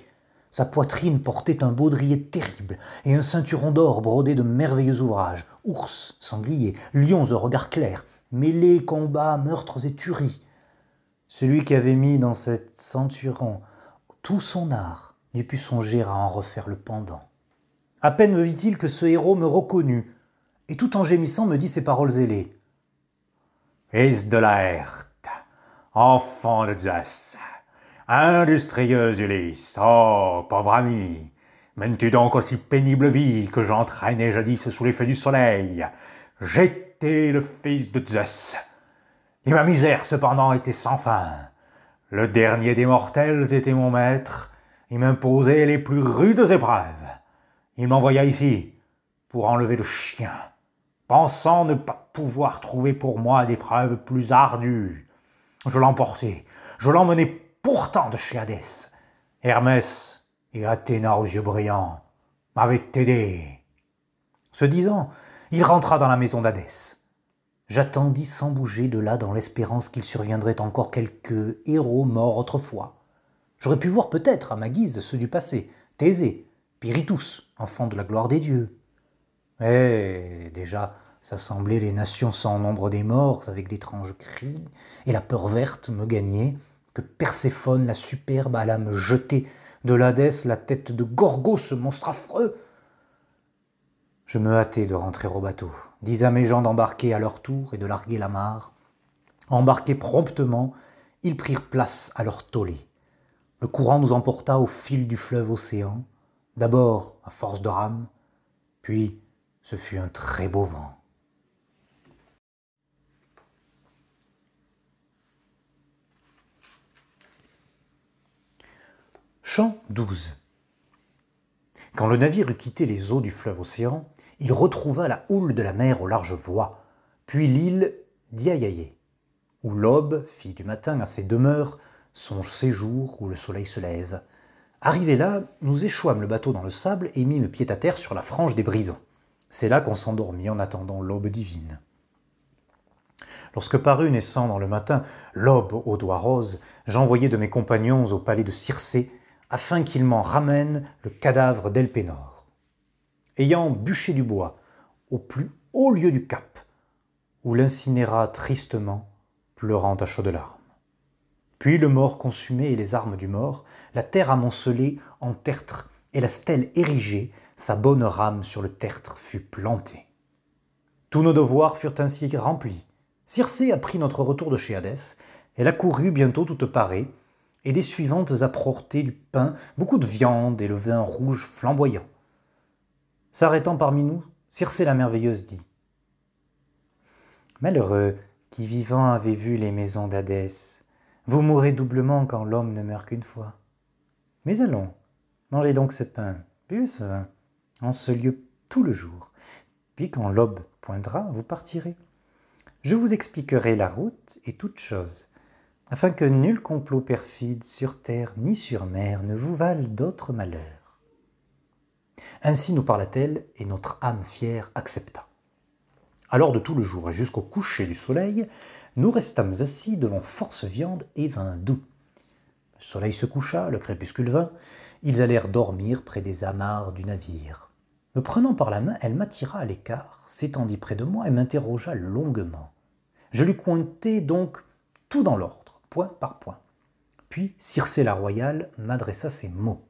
A: Sa poitrine portait un baudrier terrible et un ceinturon d'or brodé de merveilleux ouvrages. Ours, sangliers, lions au regard clair, mêlés, combats, meurtres et tueries. Celui qui avait mis dans cet ceinturon tout son art n'eût pu songer à en refaire le pendant. À peine me vit-il que ce héros me reconnut, et tout en gémissant me dit ces paroles ailées. « Fils de Laërte,
B: enfant de Zeus, industrieuse Ulysse, oh, pauvre ami, mènes-tu donc aussi pénible vie que j'entraînais jadis sous les feux du soleil? J'étais le fils de Zeus, et ma misère cependant était sans fin. Le dernier des mortels était mon maître, il m'imposait les plus rudes épreuves. Il m'envoya ici pour enlever le chien, pensant ne pas pouvoir trouver pour moi d'épreuve plus ardue. Je l'emportai, je l'emmenai pourtant de chez Hadès. Hermès et Athéna aux yeux brillants m'avaient aidé. Ce disant, il rentra dans la maison d'Hadès. J'attendis sans bouger de là dans l'espérance qu'il surviendrait encore quelques héros morts autrefois. J'aurais pu voir peut-être à ma guise ceux du passé, Thésée, Pirithous, enfant de la gloire des dieux. Mais déjà s'assemblaient les nations sans nombre des morts avec d'étranges cris, et la peur verte me gagnait que Perséphone la superbe alla me jeter de l'Hadès la tête de Gorgo, ce monstre affreux. Je me hâtai de rentrer au bateau, dis à mes gens d'embarquer à leur tour et de larguer l'amarre. Embarqués promptement, ils prirent place à leur tollé. Le courant nous emporta au fil du fleuve océan, d'abord à force de rames, puis ce fut un très beau vent. Chant 12. Quand le navire eut quitté les eaux du fleuve océan, il retrouva la houle de la mer aux larges voies, puis l'île d'Iaïaïé, où l'aube, fille du matin, à ses demeures, son séjour où le soleil se lève. Arrivés là, nous échouâmes le bateau dans le sable et mîmes pied à terre sur la frange des brisants. C'est là qu'on s'endormit en attendant l'aube divine. Lorsque parut naissant dans le matin l'aube aux doigts roses, j'envoyai de mes compagnons au palais de Circé afin qu'ils m'en ramènent le cadavre d'Elpénor. Ayant bûché du bois au plus haut lieu du cap, où l'incinéra tristement, pleurant à chaudes larmes. Puis le mort consumé et les armes du mort, la terre amoncelée en tertre et la stèle érigée, sa bonne rame sur le tertre fut plantée. Tous nos devoirs furent ainsi remplis. Circé apprit notre retour de chez Hadès, elle accourut bientôt toute parée, et des suivantes apportaient du pain, beaucoup de viande et le vin rouge flamboyant. S'arrêtant parmi nous, Circé la merveilleuse dit « Malheureux qui vivant avez vu les maisons d'Hadès, vous mourrez doublement quand l'homme ne meurt qu'une fois. Mais allons, mangez donc ce pain, buvez ce vin, en ce lieu tout le jour, puis quand l'aube poindra, vous partirez. Je vous expliquerai la route et toutes choses, afin que nul complot perfide sur terre ni sur mer ne vous vale d'autres malheurs. » Ainsi nous parla-t-elle, et notre âme fière accepta. Alors de tout le jour et jusqu'au coucher du soleil, nous restâmes assis devant force viande et vin doux. Le soleil se coucha, le crépuscule vint, ils allèrent dormir près des amarres du navire. Me prenant par la main, elle m'attira à l'écart, s'étendit près de moi et m'interrogea longuement. Je lui contai donc tout dans l'ordre, point par point. Puis Circé la royale m'adressa ces mots.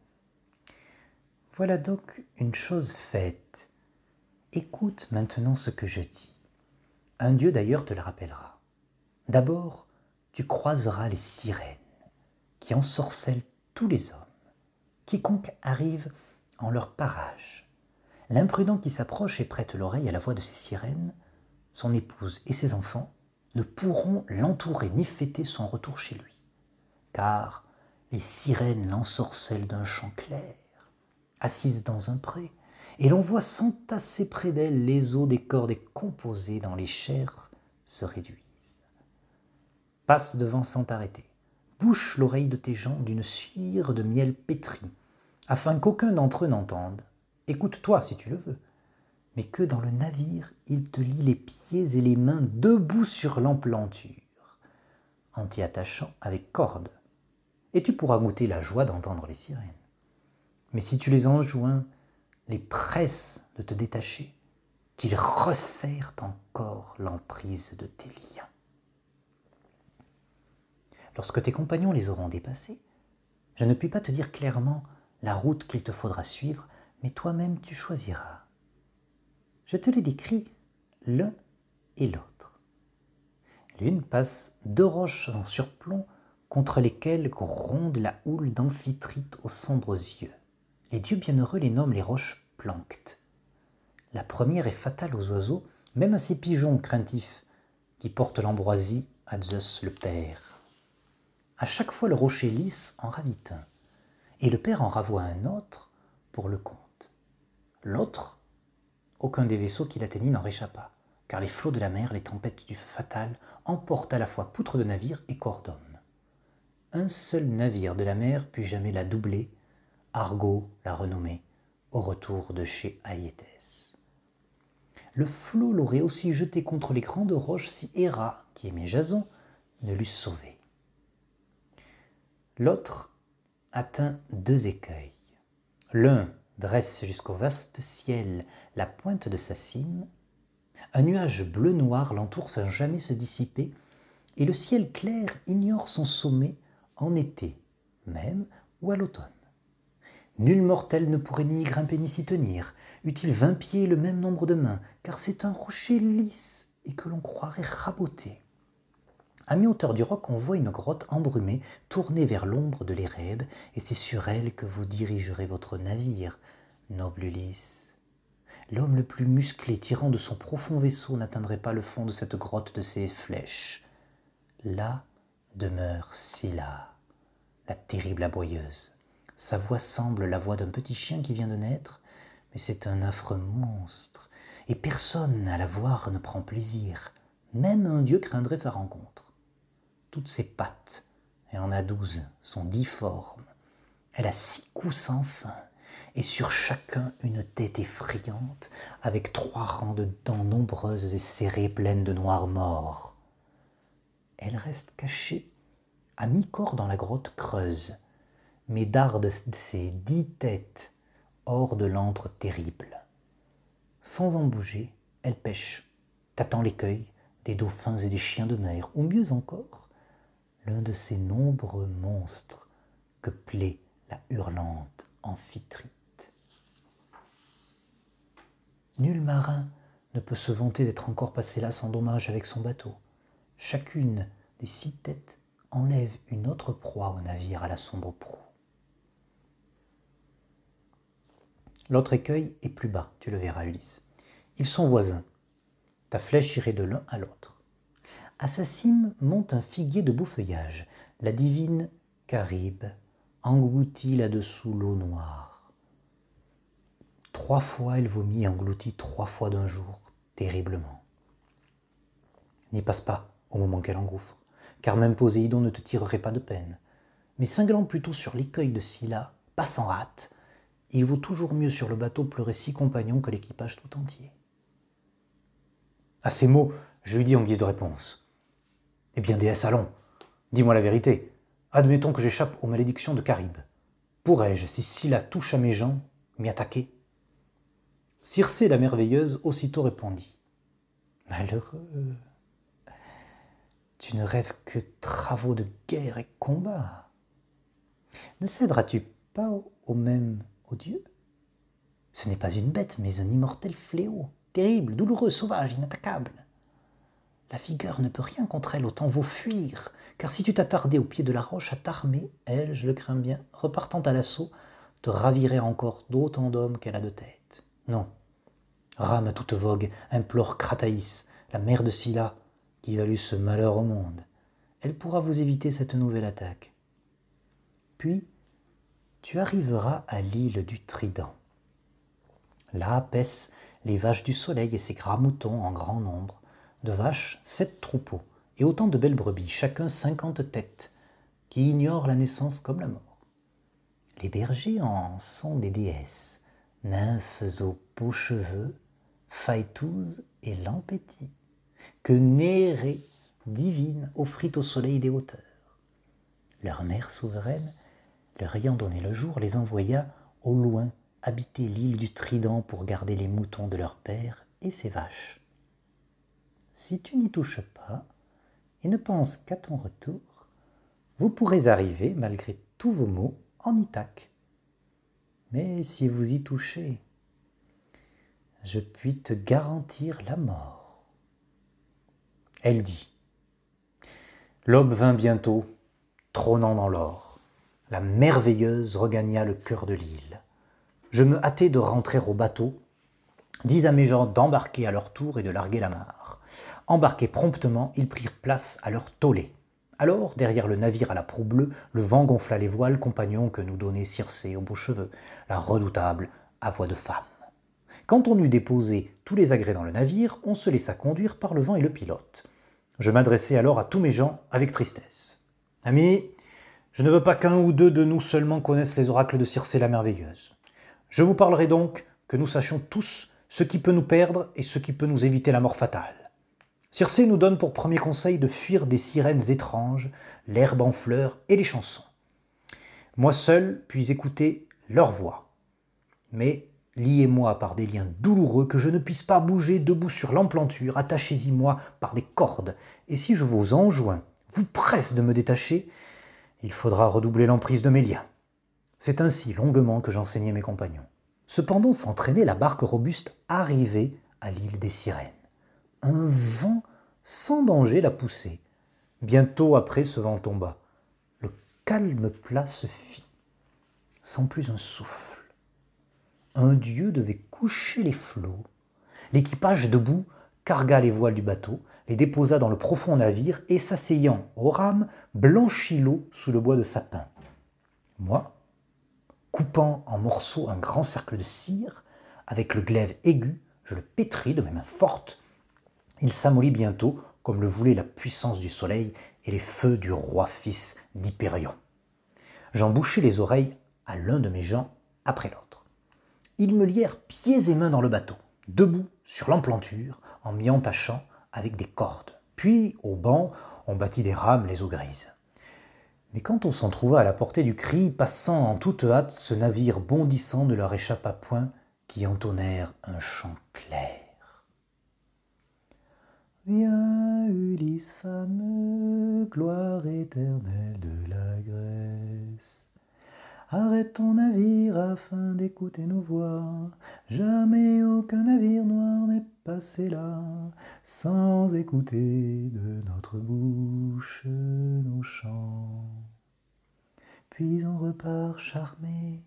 B: « Voilà donc une chose faite. Écoute maintenant ce que je dis. Un dieu d'ailleurs te le rappellera. D'abord, tu croiseras les sirènes, qui ensorcellent tous les hommes. Quiconque arrive en leur parage. L'imprudent qui s'approche et prête l'oreille à la voix de ces sirènes, son épouse et ses enfants ne pourront l'entourer ni fêter son retour chez lui. Car les sirènes l'ensorcellent d'un chant clair, assise dans un pré, et l'on voit s'entasser près d'elle les os des cordes composées dans les chairs se réduisent. Passe devant sans t'arrêter, bouche l'oreille de tes gens d'une cire de miel pétri, afin qu'aucun d'entre eux n'entende. Écoute-toi si tu le veux, mais que dans le navire, il te lie les pieds et les mains debout sur l'emplanture, en t'y attachant avec corde, et tu pourras goûter la joie d'entendre les sirènes. Mais si tu les enjoins, les presses de te détacher, qu'ils resserrent encore l'emprise de tes liens. Lorsque tes compagnons les auront dépassés, je ne puis pas te dire clairement la route qu'il te faudra suivre, mais toi-même tu choisiras. Je te les décris l'un et l'autre.
A: L'une passe 2 roches en surplomb contre lesquelles gronde la houle d'amphitrite aux sombres yeux. Les dieux bienheureux les nomment les roches planctes. La première est fatale aux oiseaux, même à ces pigeons craintifs qui portent l'ambroisie à Zeus le Père. À chaque fois le rocher lisse en ravit un, et le Père en ravoit un autre pour le compte. L'autre, aucun des vaisseaux qui l'atteignit n'en réchappa, car les flots de la mer, les tempêtes du feu fatal, emportent à la fois poutres de navire et corps d'homme. Un seul navire de la mer put jamais la doubler, Argo la renommée, au retour de chez Aïétès. Le flot l'aurait aussi jeté contre les grandes roches si Héra, qui aimait Jason, ne l'eût sauvé. L'autre atteint 2 écueils. L'un dresse jusqu'au vaste ciel la pointe de sa cime. Un nuage bleu-noir l'entoure sans jamais se dissiper, et le ciel clair ignore son sommet en été, même, ou à l'automne. Nul mortel ne pourrait ni y grimper ni s'y tenir, eût-il 20 pieds et le même nombre de mains, car c'est un rocher lisse et que l'on croirait raboté. À mi-hauteur du roc, on voit une grotte embrumée tournée vers l'ombre de l'Érèbe, et c'est sur elle que vous dirigerez votre navire, noble Ulysse. L'homme le plus musclé tirant de son profond vaisseau n'atteindrait pas le fond de cette grotte de ses flèches. Là demeure Scylla, la terrible aboyeuse. Sa voix semble la voix d'un petit chien qui vient de naître, mais c'est un affreux monstre, et personne à la voir ne prend plaisir. Même un dieu craindrait sa rencontre. Toutes ses pattes, elle en a 12, sont difformes. Elle a 6 coups sans fin, et sur chacun une tête effrayante, avec 3 rangs de dents nombreuses et serrées pleines de noirs morts. Elle reste cachée à mi-corps dans la grotte creuse, mais darde ses 10 têtes hors de l'antre terrible. Sans en bouger, elle pêche, tâtant l'écueil des dauphins et des chiens de mer, ou mieux encore, l'un de ces nombreux monstres que plaît la hurlante Amphitrite. Nul marin ne peut se vanter d'être encore passé là sans dommage avec son bateau. Chacune des 6 têtes enlève une autre proie au navire à la sombre proue. L'autre écueil est plus bas, tu le verras, Ulysse. Ils sont voisins. Ta flèche irait de l'un à l'autre. À sa cime monte un figuier de beau feuillage. La divine Caribe engloutit là-dessous l'eau noire. 3 fois elle vomit et engloutit 3 fois d'un jour, terriblement. N'y passe pas au moment qu'elle engouffre, car même Poséidon ne te tirerait pas de peine. Mais cinglant plutôt sur l'écueil de Scylla, passe en hâte. Il vaut toujours mieux sur le bateau pleurer 6 compagnons que l'équipage tout entier. À ces mots, je lui dis en guise de réponse. Eh bien, déesse, allons, dis-moi la vérité. Admettons que j'échappe aux malédictions de Caribe. Pourrais-je, si Scylla touche à mes gens, m'y attaquer ? Circé la merveilleuse aussitôt répondit. Malheureux, tu ne rêves que travaux de guerre et combat. Ne céderas-tu pas au même aux dieux ? Ce n'est pas une bête, mais un immortel fléau, terrible, douloureux, sauvage, inattaquable. La vigueur ne peut rien contre elle, autant vaut fuir, car si tu t'attardais au pied de la roche à t'armer, elle, je le crains bien, repartant à l'assaut, te ravirait encore d'autant d'hommes qu'elle a de tête. Non, rame à toute vogue, implore Crataïs, la mère de Scylla, qui valut ce malheur au monde. Elle pourra vous éviter cette nouvelle attaque. Puis, tu arriveras à l'île du Trident. Là paissent les vaches du soleil et ses gras moutons en grand nombre. De vaches, 7 troupeaux, et autant de belles brebis, chacun 50 têtes, qui ignorent la naissance comme la mort. Les bergers en sont des déesses, nymphes aux beaux cheveux, Phaétouse et Lampétie, que Nérée, divine, offrit au soleil des hauteurs. Leur mère souveraine, leur ayant donné le jour, les envoya au loin habiter l'île du Trident pour garder les moutons de leur père et ses vaches. Si tu n'y touches pas, et ne penses qu'à ton retour, vous pourrez arriver, malgré tous vos maux, en Ithaque. Mais si vous y touchez, je puis te garantir la mort. Elle dit, L'aube vint bientôt, trônant dans l'or. La merveilleuse regagna le cœur de l'île. Je me hâtai de rentrer au bateau, dis à mes gens d'embarquer à leur tour et de larguer l'amarre. Embarqués promptement, ils prirent place à leur tollé. Alors, derrière le navire à la proue bleue, le vent gonfla les voiles compagnons que nous donnait Circé aux beaux cheveux, la redoutable à voix de femme. Quand on eut déposé tous les agrès dans le navire, on se laissa conduire par le vent et le pilote. Je m'adressai alors à tous mes gens avec tristesse. « Amis, je ne veux pas qu'un ou deux de nous seulement connaissent les oracles de Circé la merveilleuse. Je vous parlerai donc que nous sachions tous ce qui peut nous perdre et ce qui peut nous éviter la mort fatale. Circé nous donne pour premier conseil de fuir des sirènes étranges, l'herbe en fleurs et les chansons. Moi seul puis écouter leur voix. Mais liez-moi par des liens douloureux que je ne puisse pas bouger debout sur l'emplanture, attachez-y moi par des cordes, et si je vous enjoins, vous presse de me détacher, il faudra redoubler l'emprise de mes liens. C'est ainsi longuement que j'enseignai mes compagnons. Cependant s'entraînait la barque robuste arrivée à l'île des sirènes. Un vent sans danger la poussait. Bientôt après, ce vent tomba. Le calme plat se fit, sans plus un souffle. Un dieu devait coucher les flots. L'équipage debout cargua les voiles du bateau, les déposa dans le profond navire et, s'asseyant aux rames, blanchit l'eau sous le bois de sapin. Moi, coupant en morceaux un grand cercle de cire, avec le glaive aigu, je le pétris de mes mains fortes. Il s'amollit bientôt, comme le voulait la puissance du soleil et les feux du roi fils d'Hypérion. J'en bouchai les oreilles à l'un de mes gens après l'autre. Ils me lièrent pieds et mains dans le bateau, debout sur l'emplanture, en m'y entachant avec des cordes. Puis, au banc, on battit des rames les eaux grises. Mais quand on s'en trouva à la portée du cri, passant en toute hâte, ce navire bondissant ne leur échappa point, qui entonnèrent un chant clair. Viens, Ulysse fameux, gloire éternelle de la Grèce. Arrête ton navire afin d'écouter nos voix. Jamais aucun navire noir n'est passé là, sans écouter de notre bouche nos chants. Puis on repart charmé,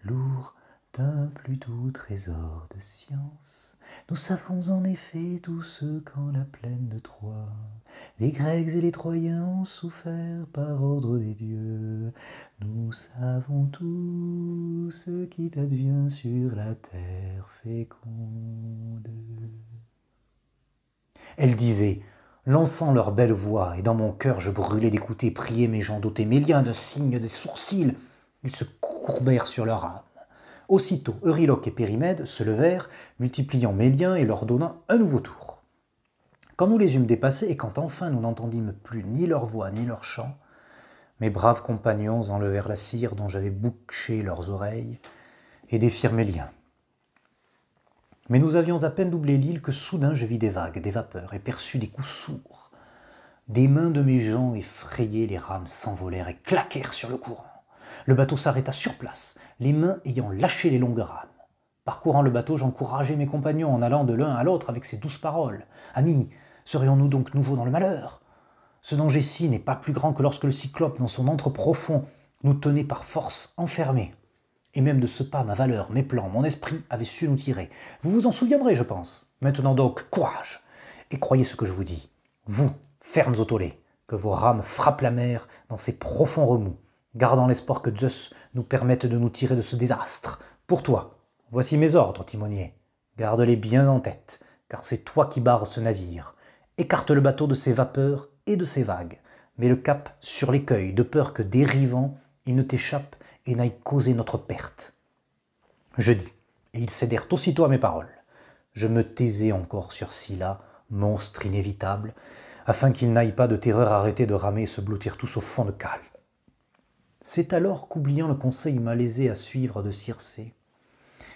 A: lourd d'un plus doux trésor de science. Nous savons en effet tout ce qu'en la plaine de Troie les Grecs et les Troyens ont souffert par ordre des dieux. Nous savons tout ce qui t'advient sur la terre féconde. Elle disait, lançant leur belle voix, et dans mon cœur je brûlais d'écouter prier mes gens d'ôter mes liens d'un signe des sourcils. Ils se courbèrent sur leur âme. Aussitôt, Euryloque et Périmède se levèrent, multipliant mes liens et leur donnant un nouveau tour. Quand nous les eûmes dépassés, et quand enfin nous n'entendîmes plus ni leur voix ni leur chant, mes braves compagnons enlevèrent la cire dont j'avais bouché leurs oreilles et défirent mes liens. Mais nous avions à peine doublé l'île que soudain je vis des vagues, des vapeurs, et perçus des coups sourds. Des mains de mes gens effrayés, les rames s'envolèrent et claquèrent sur le courant. Le bateau s'arrêta sur place, les mains ayant lâché les longues rames. Parcourant le bateau, j'encourageai mes compagnons en allant de l'un à l'autre avec ces douces paroles. « Amis, serions-nous donc nouveaux dans le malheur ? Ce danger-ci n'est pas plus grand que lorsque le Cyclope, dans son antre profond, nous tenait par force enfermés. Et même de ce pas, ma valeur, mes plans, mon esprit avaient su nous tirer. Vous vous en souviendrez, je pense. Maintenant donc, courage, et croyez ce que je vous dis. Vous, fermes au tollet, que vos rames frappent la mer dans ses profonds remous, gardant l'espoir que Zeus nous permette de nous tirer de ce désastre. Pour toi, voici mes ordres, timonier. Garde-les bien en tête, car c'est toi qui barres ce navire. Écarte le bateau de ses vapeurs et de ses vagues. Mets le cap sur l'écueil, de peur que, dérivant, il ne t'échappe et n'aille causer notre perte. Je dis, et ils cédèrent aussitôt à mes paroles. Je me taisais encore sur Scylla, monstre inévitable, afin qu'il n'aille pas de terreur arrêter de ramer et se blottir tous au fond de cale. C'est alors qu'oubliant le conseil malaisé à suivre de Circé,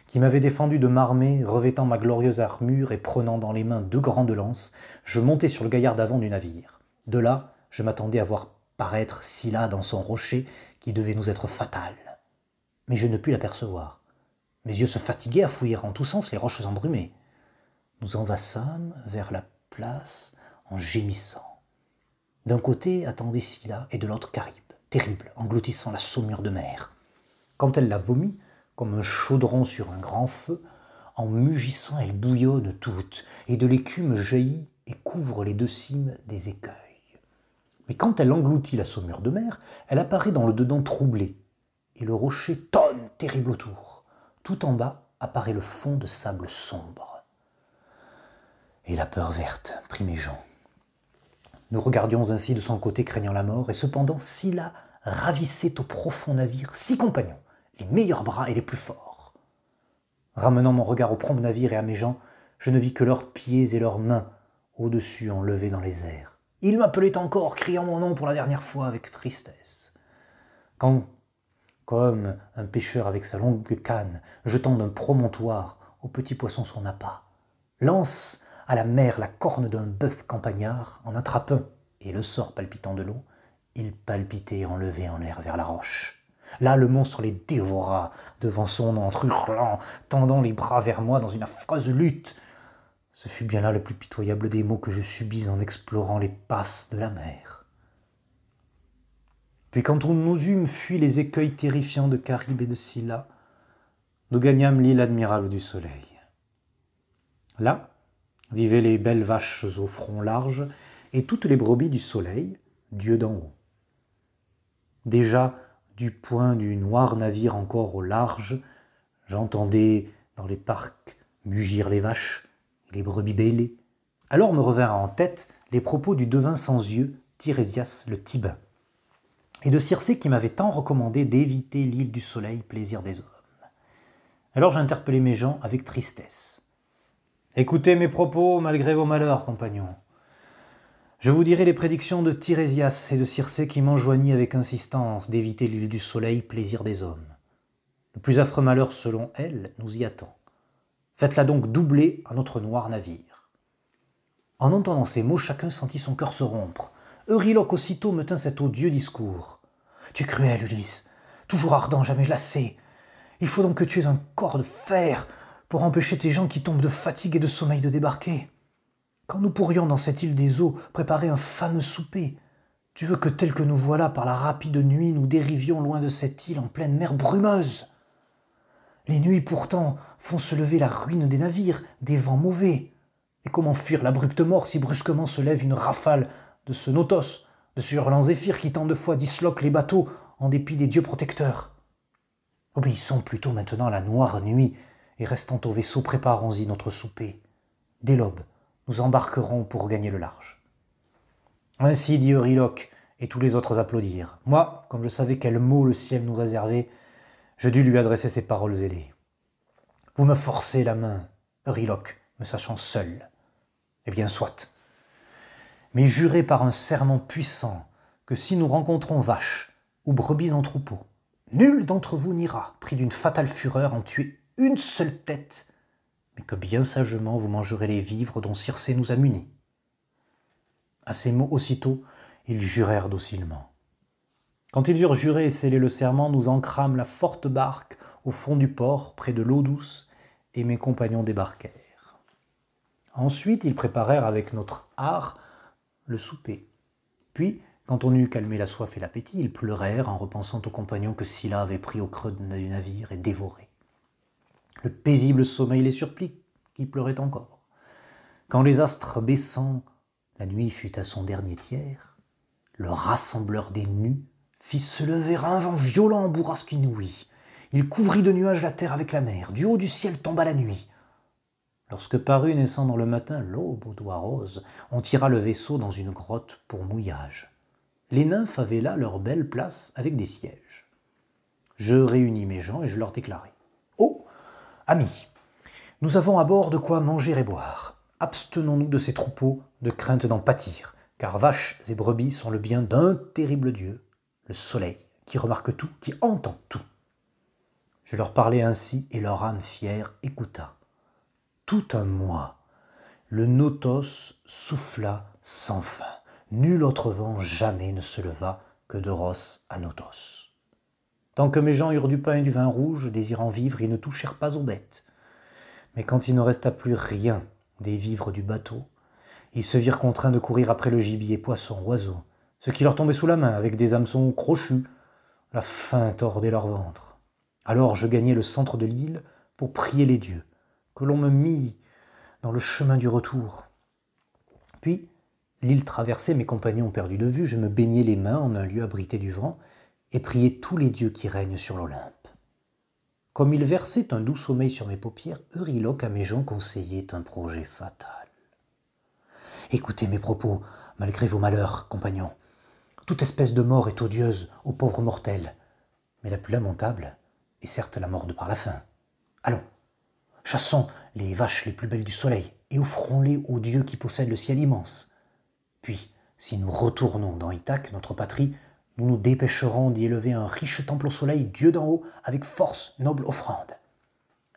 A: qui m'avait défendu de m'armer, revêtant ma glorieuse armure et prenant dans les mains 2 grandes lances, je montai sur le gaillard d'avant du navire. De là, je m'attendais à voir paraître Scylla dans son rocher qui devait nous être fatal. Mais je ne pus l'apercevoir. Mes yeux se fatiguaient à fouiller en tous sens les roches embrumées. Nous envassâmes vers la place en gémissant. D'un côté attendait Scylla et de l'autre Charybde, terrible, engloutissant la saumure de mer. Quand elle la vomit, comme un chaudron sur un grand feu, en mugissant elle bouillonne toute, et de l'écume jaillit et couvre les deux cimes des écueils. Mais quand elle engloutit la saumure de mer, elle apparaît dans le dedans troublé, et le rocher tonne terrible autour. Tout en bas apparaît le fond de sable sombre. Et la peur verte prit mes gens. Nous regardions ainsi de son côté craignant la mort, et cependant Scylla ravissait au profond navire 6 compagnons, les meilleurs bras et les plus forts. Ramenant mon regard au prompt navire et à mes gens, je ne vis que leurs pieds et leurs mains au-dessus enlevés dans les airs. Ils m'appelaient encore, criant mon nom pour la dernière fois avec tristesse. Quand, comme un pêcheur avec sa longue canne, jetant d'un promontoire au petit poisson son appât, lance à la mer la corne d'un bœuf campagnard, en attrape un, et le sort palpitant de l'eau, il palpitait enlevé en l'air vers la roche. Là, le monstre les dévora devant son antre, hurlant, tendant les bras vers moi dans une affreuse lutte. Ce fut bien là le plus pitoyable des maux que je subis en explorant les passes de la mer. Puis quand nous eûmes fui les écueils terrifiants de Charybde et de Scylla, nous gagnâmes l'île admirable du soleil. Là vivaient les belles vaches au front large et toutes les brebis du soleil, Dieu d'en haut. Déjà, du point du noir navire encore au large, j'entendais dans les parcs mugir les vaches et les brebis bêler. Alors me revinrent en tête les propos du devin sans yeux, Tirésias le Thibin, et de Circé qui m'avait tant recommandé d'éviter l'île du soleil, plaisir des hommes. Alors j'interpellai mes gens avec tristesse. Écoutez mes propos malgré vos malheurs, compagnons. Je vous dirai les prédictions de Tirésias et de Circé qui m'enjoignit avec insistance d'éviter l'île du soleil, plaisir des hommes. Le plus affreux malheur, selon elle, nous y attend. Faites-la donc doubler à notre noir navire. En entendant ces mots, chacun sentit son cœur se rompre. Euryloque aussitôt me tint cet odieux discours. « Tu es cruel, Ulysse, toujours ardent, jamais lassé. Il faut donc que tu aies un corps de fer pour empêcher tes gens qui tombent de fatigue et de sommeil de débarquer. Quand nous pourrions, dans cette île des eaux, préparer un fameux souper, tu veux que tel que nous voilà par la rapide nuit, nous dérivions loin de cette île en pleine mer brumeuse. Les nuits pourtant font se lever la ruine des navires, des vents mauvais. Et comment fuir l'abrupte mort si brusquement se lève une rafale de ce Notos, de ce hurlant zéphyr qui tant de fois disloque les bateaux en dépit des dieux protecteurs. Obéissons plutôt maintenant à la noire nuit, et restant au vaisseau, préparons-y notre souper. Dès l'aube, nous embarquerons pour gagner le large. » Ainsi dit Euryloque, et tous les autres applaudirent. Moi, comme je savais quel mot le ciel nous réservait, je dus lui adresser ces paroles ailées. « Vous me forcez la main, Euryloque, me sachant seul. Eh bien, soit. Mais jurez par un serment puissant que si nous rencontrons vaches ou brebis en troupeau, nul d'entre vous n'ira, pris d'une fatale fureur, en tuer une seule tête, mais que bien sagement vous mangerez les vivres dont Circé nous a munis. » À ces mots, aussitôt, ils jurèrent docilement. Quand ils eurent juré et scellé le serment, nous ancrâmes la forte barque au fond du port, près de l'eau douce, et mes compagnons débarquèrent. Ensuite, ils préparèrent avec notre art le souper. Puis, quand on eut calmé la soif et l'appétit, ils pleurèrent en repensant aux compagnons que Scylla avait pris au creux du navire et dévorés. Le paisible sommeil les surprit, qui pleuraient encore. Quand les astres baissant, la nuit fut à son dernier tiers, le rassembleur des nus fit se lever un vent violent en bourrasque inouïe. Il couvrit de nuages la terre avec la mer. Du haut du ciel tomba la nuit. Lorsque parut naissant dans le matin l'aube aux doigts roses, on tira le vaisseau dans une grotte pour mouillage. Les nymphes avaient là leur belle place avec des sièges. Je réunis mes gens et je leur déclarai. « Oh, amis, nous avons à bord de quoi manger et boire. Abstenons-nous de ces troupeaux de crainte d'en pâtir, car vaches et brebis sont le bien d'un terrible Dieu, le soleil, qui remarque tout, qui entend tout. » Je leur parlais ainsi et leur âme fière écouta. Tout un mois, le Notos souffla sans fin. Nul autre vent jamais ne se leva que d'Euros à Notos. Tant que mes gens eurent du pain et du vin rouge, désirant vivre, ils ne touchèrent pas aux bêtes. Mais quand il ne resta plus rien des vivres du bateau, ils se virent contraints de courir après le gibier, poissons, oiseaux, ce qui leur tombait sous la main avec des hameçons crochus. La faim tordait leur ventre. Alors je gagnai le centre de l'île pour prier les dieux, que l'on me mit dans le chemin du retour. Puis, l'île traversée, mes compagnons perdus de vue, je me baignai les mains en un lieu abrité du vent et priai tous les dieux qui règnent sur l'Olympe. Comme il versait un doux sommeil sur mes paupières, Euryloque à mes gens conseillait un projet fatal. Écoutez mes propos, malgré vos malheurs, compagnons. Toute espèce de mort est odieuse aux pauvres mortels, mais la plus lamentable est certes la mort de par la faim. Allons, chassons les vaches les plus belles du soleil et offrons-les aux dieux qui possèdent le ciel immense. Puis, si nous retournons dans Ithaque, notre patrie, nous nous dépêcherons d'y élever un riche temple au soleil, Dieu d'en haut, avec force, noble offrande.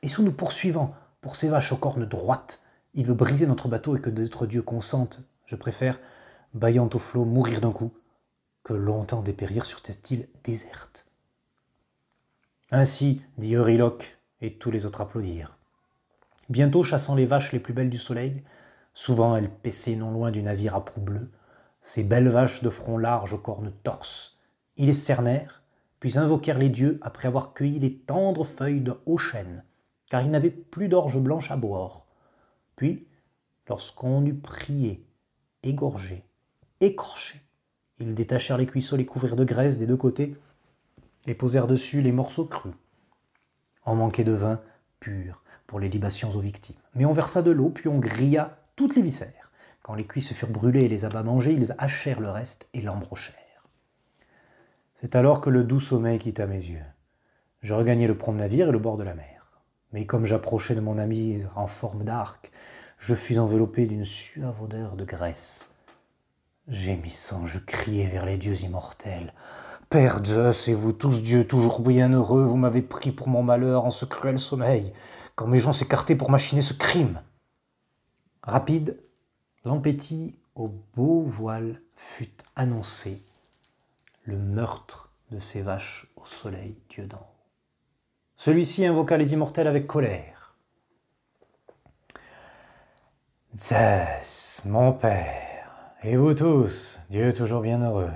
A: Et sous nous poursuivant pour ces vaches aux cornes droites, il veut briser notre bateau et que notre Dieu consente, je préfère, bâillant au flot, mourir d'un coup, que longtemps dépérir sur cette île déserte. Ainsi, dit Euryloque, et tous les autres applaudirent. Bientôt, chassant les vaches les plus belles du soleil, souvent elles paissaient non loin du navire à proue bleue, ces belles vaches de front large aux cornes torses. Ils les cernèrent, puis invoquèrent les dieux après avoir cueilli les tendres feuilles de haut chêne, car ils n'avaient plus d'orge blanche à boire. Puis, lorsqu'on eut prié, égorgé, écorché, ils détachèrent les cuisseaux, les couvrirent de graisse des deux côtés, et posèrent dessus les morceaux crus. On manquait de vin pur pour les libations aux victimes. Mais on versa de l'eau, puis on grilla toutes les viscères. Quand les cuisses furent brûlées et les abats mangés, ils hachèrent le reste et l'embrochèrent. C'est alors que le doux sommeil quitta mes yeux. Je regagnai le prompt-navire et le bord de la mer. Mais comme j'approchais de mon ami en forme d'arc, je fus enveloppé d'une suave odeur de graisse. Gémissant, je criai vers les dieux immortels. « Père Zeus et vous tous dieux toujours bienheureux, vous m'avez pris pour mon malheur en ce cruel sommeil, quand mes gens s'écartaient pour machiner ce crime. » Rapide, Lampétie au beau voile fut annoncé, le meurtre de ces vaches au soleil, Dieu d'en haut. Celui-ci invoqua les immortels avec colère. « Zeus, mon père, et vous tous, Dieu toujours bienheureux,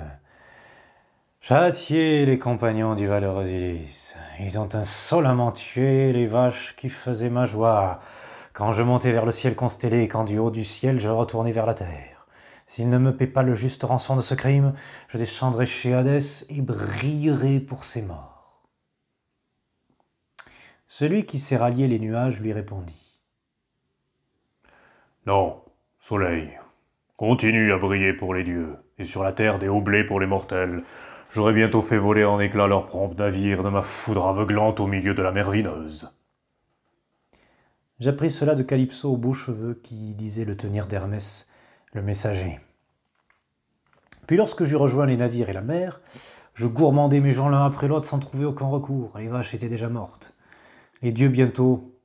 A: châtiez les compagnons du valeureux Ulysse. Ils ont insolemment tué les vaches qui faisaient ma joie, quand je montais vers le ciel constellé et quand du haut du ciel je retournais vers la terre. S'ils ne me paient pas le juste rançon de ce crime, je descendrai chez Hadès et brillerai pour ces morts. » Celui qui s'est rallié les nuages lui répondit.
B: « Non, soleil, continue à briller pour les dieux, et sur la terre des hauts blés pour les mortels. J'aurai bientôt fait voler en éclats leur prompt navire de ma foudre aveuglante au milieu de la mer vineuse. »
A: J'appris cela de Calypso aux beaux cheveux qui disait le tenir d'Hermès, le messager. Puis lorsque j'eus rejoint les navires et la mer, je gourmandai mes gens l'un après l'autre sans trouver aucun recours. Les vaches étaient déjà mortes. Les dieux bientôt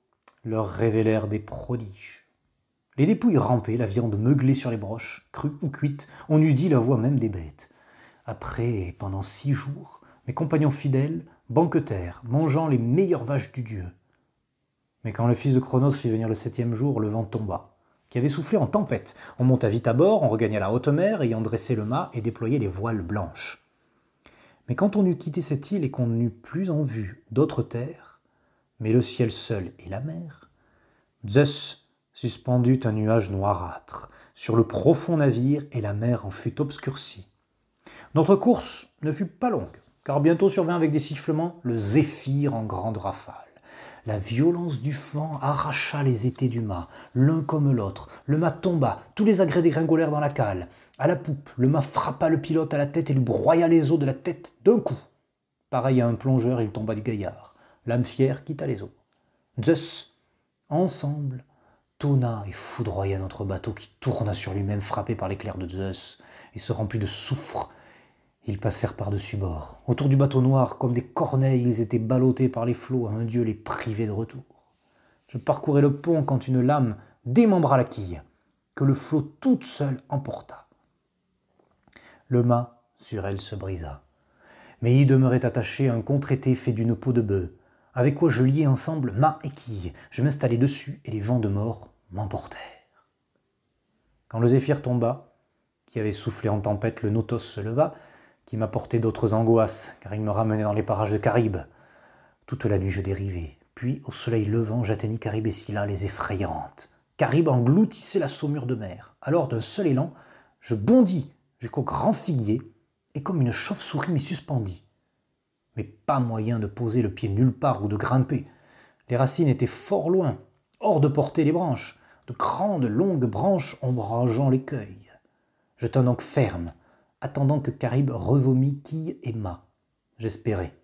A: leur révélèrent des prodiges. Les dépouilles rampaient, la viande meuglée sur les broches, crue ou cuite, on eût dit la voix même des bêtes. Après, pendant 6 jours, mes compagnons fidèles banquetèrent, mangeant les meilleures vaches du dieu. Mais quand le fils de Cronos fit venir le 7e jour, le vent tomba, qui avait soufflé en tempête. On monta vite à bord, on regagna la haute mer, ayant dressé le mât et déployé les voiles blanches. Mais quand on eut quitté cette île et qu'on n'eut plus en vue d'autres terres, mais le ciel seul et la mer, Zeus suspendit un nuage noirâtre sur le profond navire et la mer en fut obscurcie. Notre course ne fut pas longue, car bientôt survint avec des sifflements le zéphyr en grande rafale. La violence du vent arracha les étais du mât, l'un comme l'autre. Le mât tomba, tous les agrès dégringolèrent dans la cale. À la poupe, le mât frappa le pilote à la tête et lui broya les os de la tête d'un coup. Pareil à un plongeur, il tomba du gaillard. L'âme fière quitta les eaux. Zeus, ensemble, tonna et foudroya notre bateau qui tourna sur lui-même frappé par l'éclair de Zeus et se remplit de soufre. Ils passèrent par-dessus bord. Autour du bateau noir, comme des corneilles, ils étaient ballottés par les flots, un dieu les privait de retour. Je parcourais le pont quand une lame démembra la quille, que le flot toute seule emporta. Le mât sur elle se brisa, mais y demeurait attaché un contre-été fait d'une peau de bœuf, avec quoi je liai ensemble mât et quille. Je m'installai dessus et les vents de mort m'emportèrent. Quand le zéphyr tomba, qui avait soufflé en tempête, le Notos se leva, qui m'apportait d'autres angoisses, car il me ramenait dans les parages de Caribe. Toute la nuit je dérivais, puis au soleil levant j'atteignis Caribe et Scylla, les effrayantes. Caribe engloutissait la saumure de mer. Alors d'un seul élan, je bondis jusqu'au grand figuier, et comme une chauve-souris m'y suspendis. Mais pas moyen de poser le pied nulle part ou de grimper. Les racines étaient fort loin, hors de portée des branches, de grandes longues branches ombrageant l'écueil. Je tins donc ferme, attendant que Caribe revomît quille et mât. J'espérais.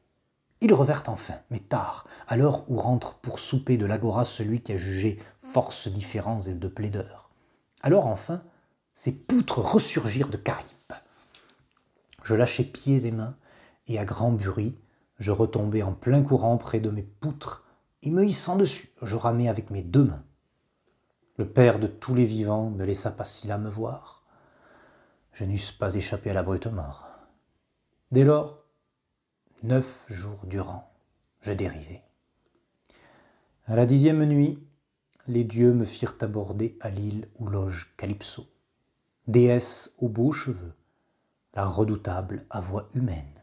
A: Il revint enfin, mais tard, à l'heure où rentre pour souper de l'agora celui qui a jugé force différents et de plaideurs. Alors enfin, ces poutres ressurgirent de Caribe. Je lâchai pieds et mains, et à grand bruit, je retombai en plein courant près de mes poutres, et me hissant dessus, je ramai avec mes 2 mains. Le père de tous les vivants ne laissa pas Scylla me voir. Je n'eusse pas échappé à la brute mort. Dès lors, 9 jours durant, je dérivai. À la 10e nuit, les dieux me firent aborder à l'île où loge Calypso, déesse aux beaux cheveux, la redoutable à voix humaine.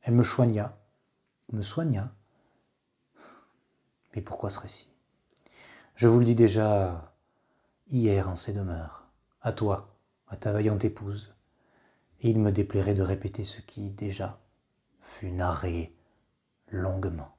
A: Elle me soigna, mais pourquoi serait-ce? Je vous le dis déjà hier en ces demeures, à toi, à ta vaillante épouse, et il me déplairait de répéter ce qui, déjà, fut narré longuement.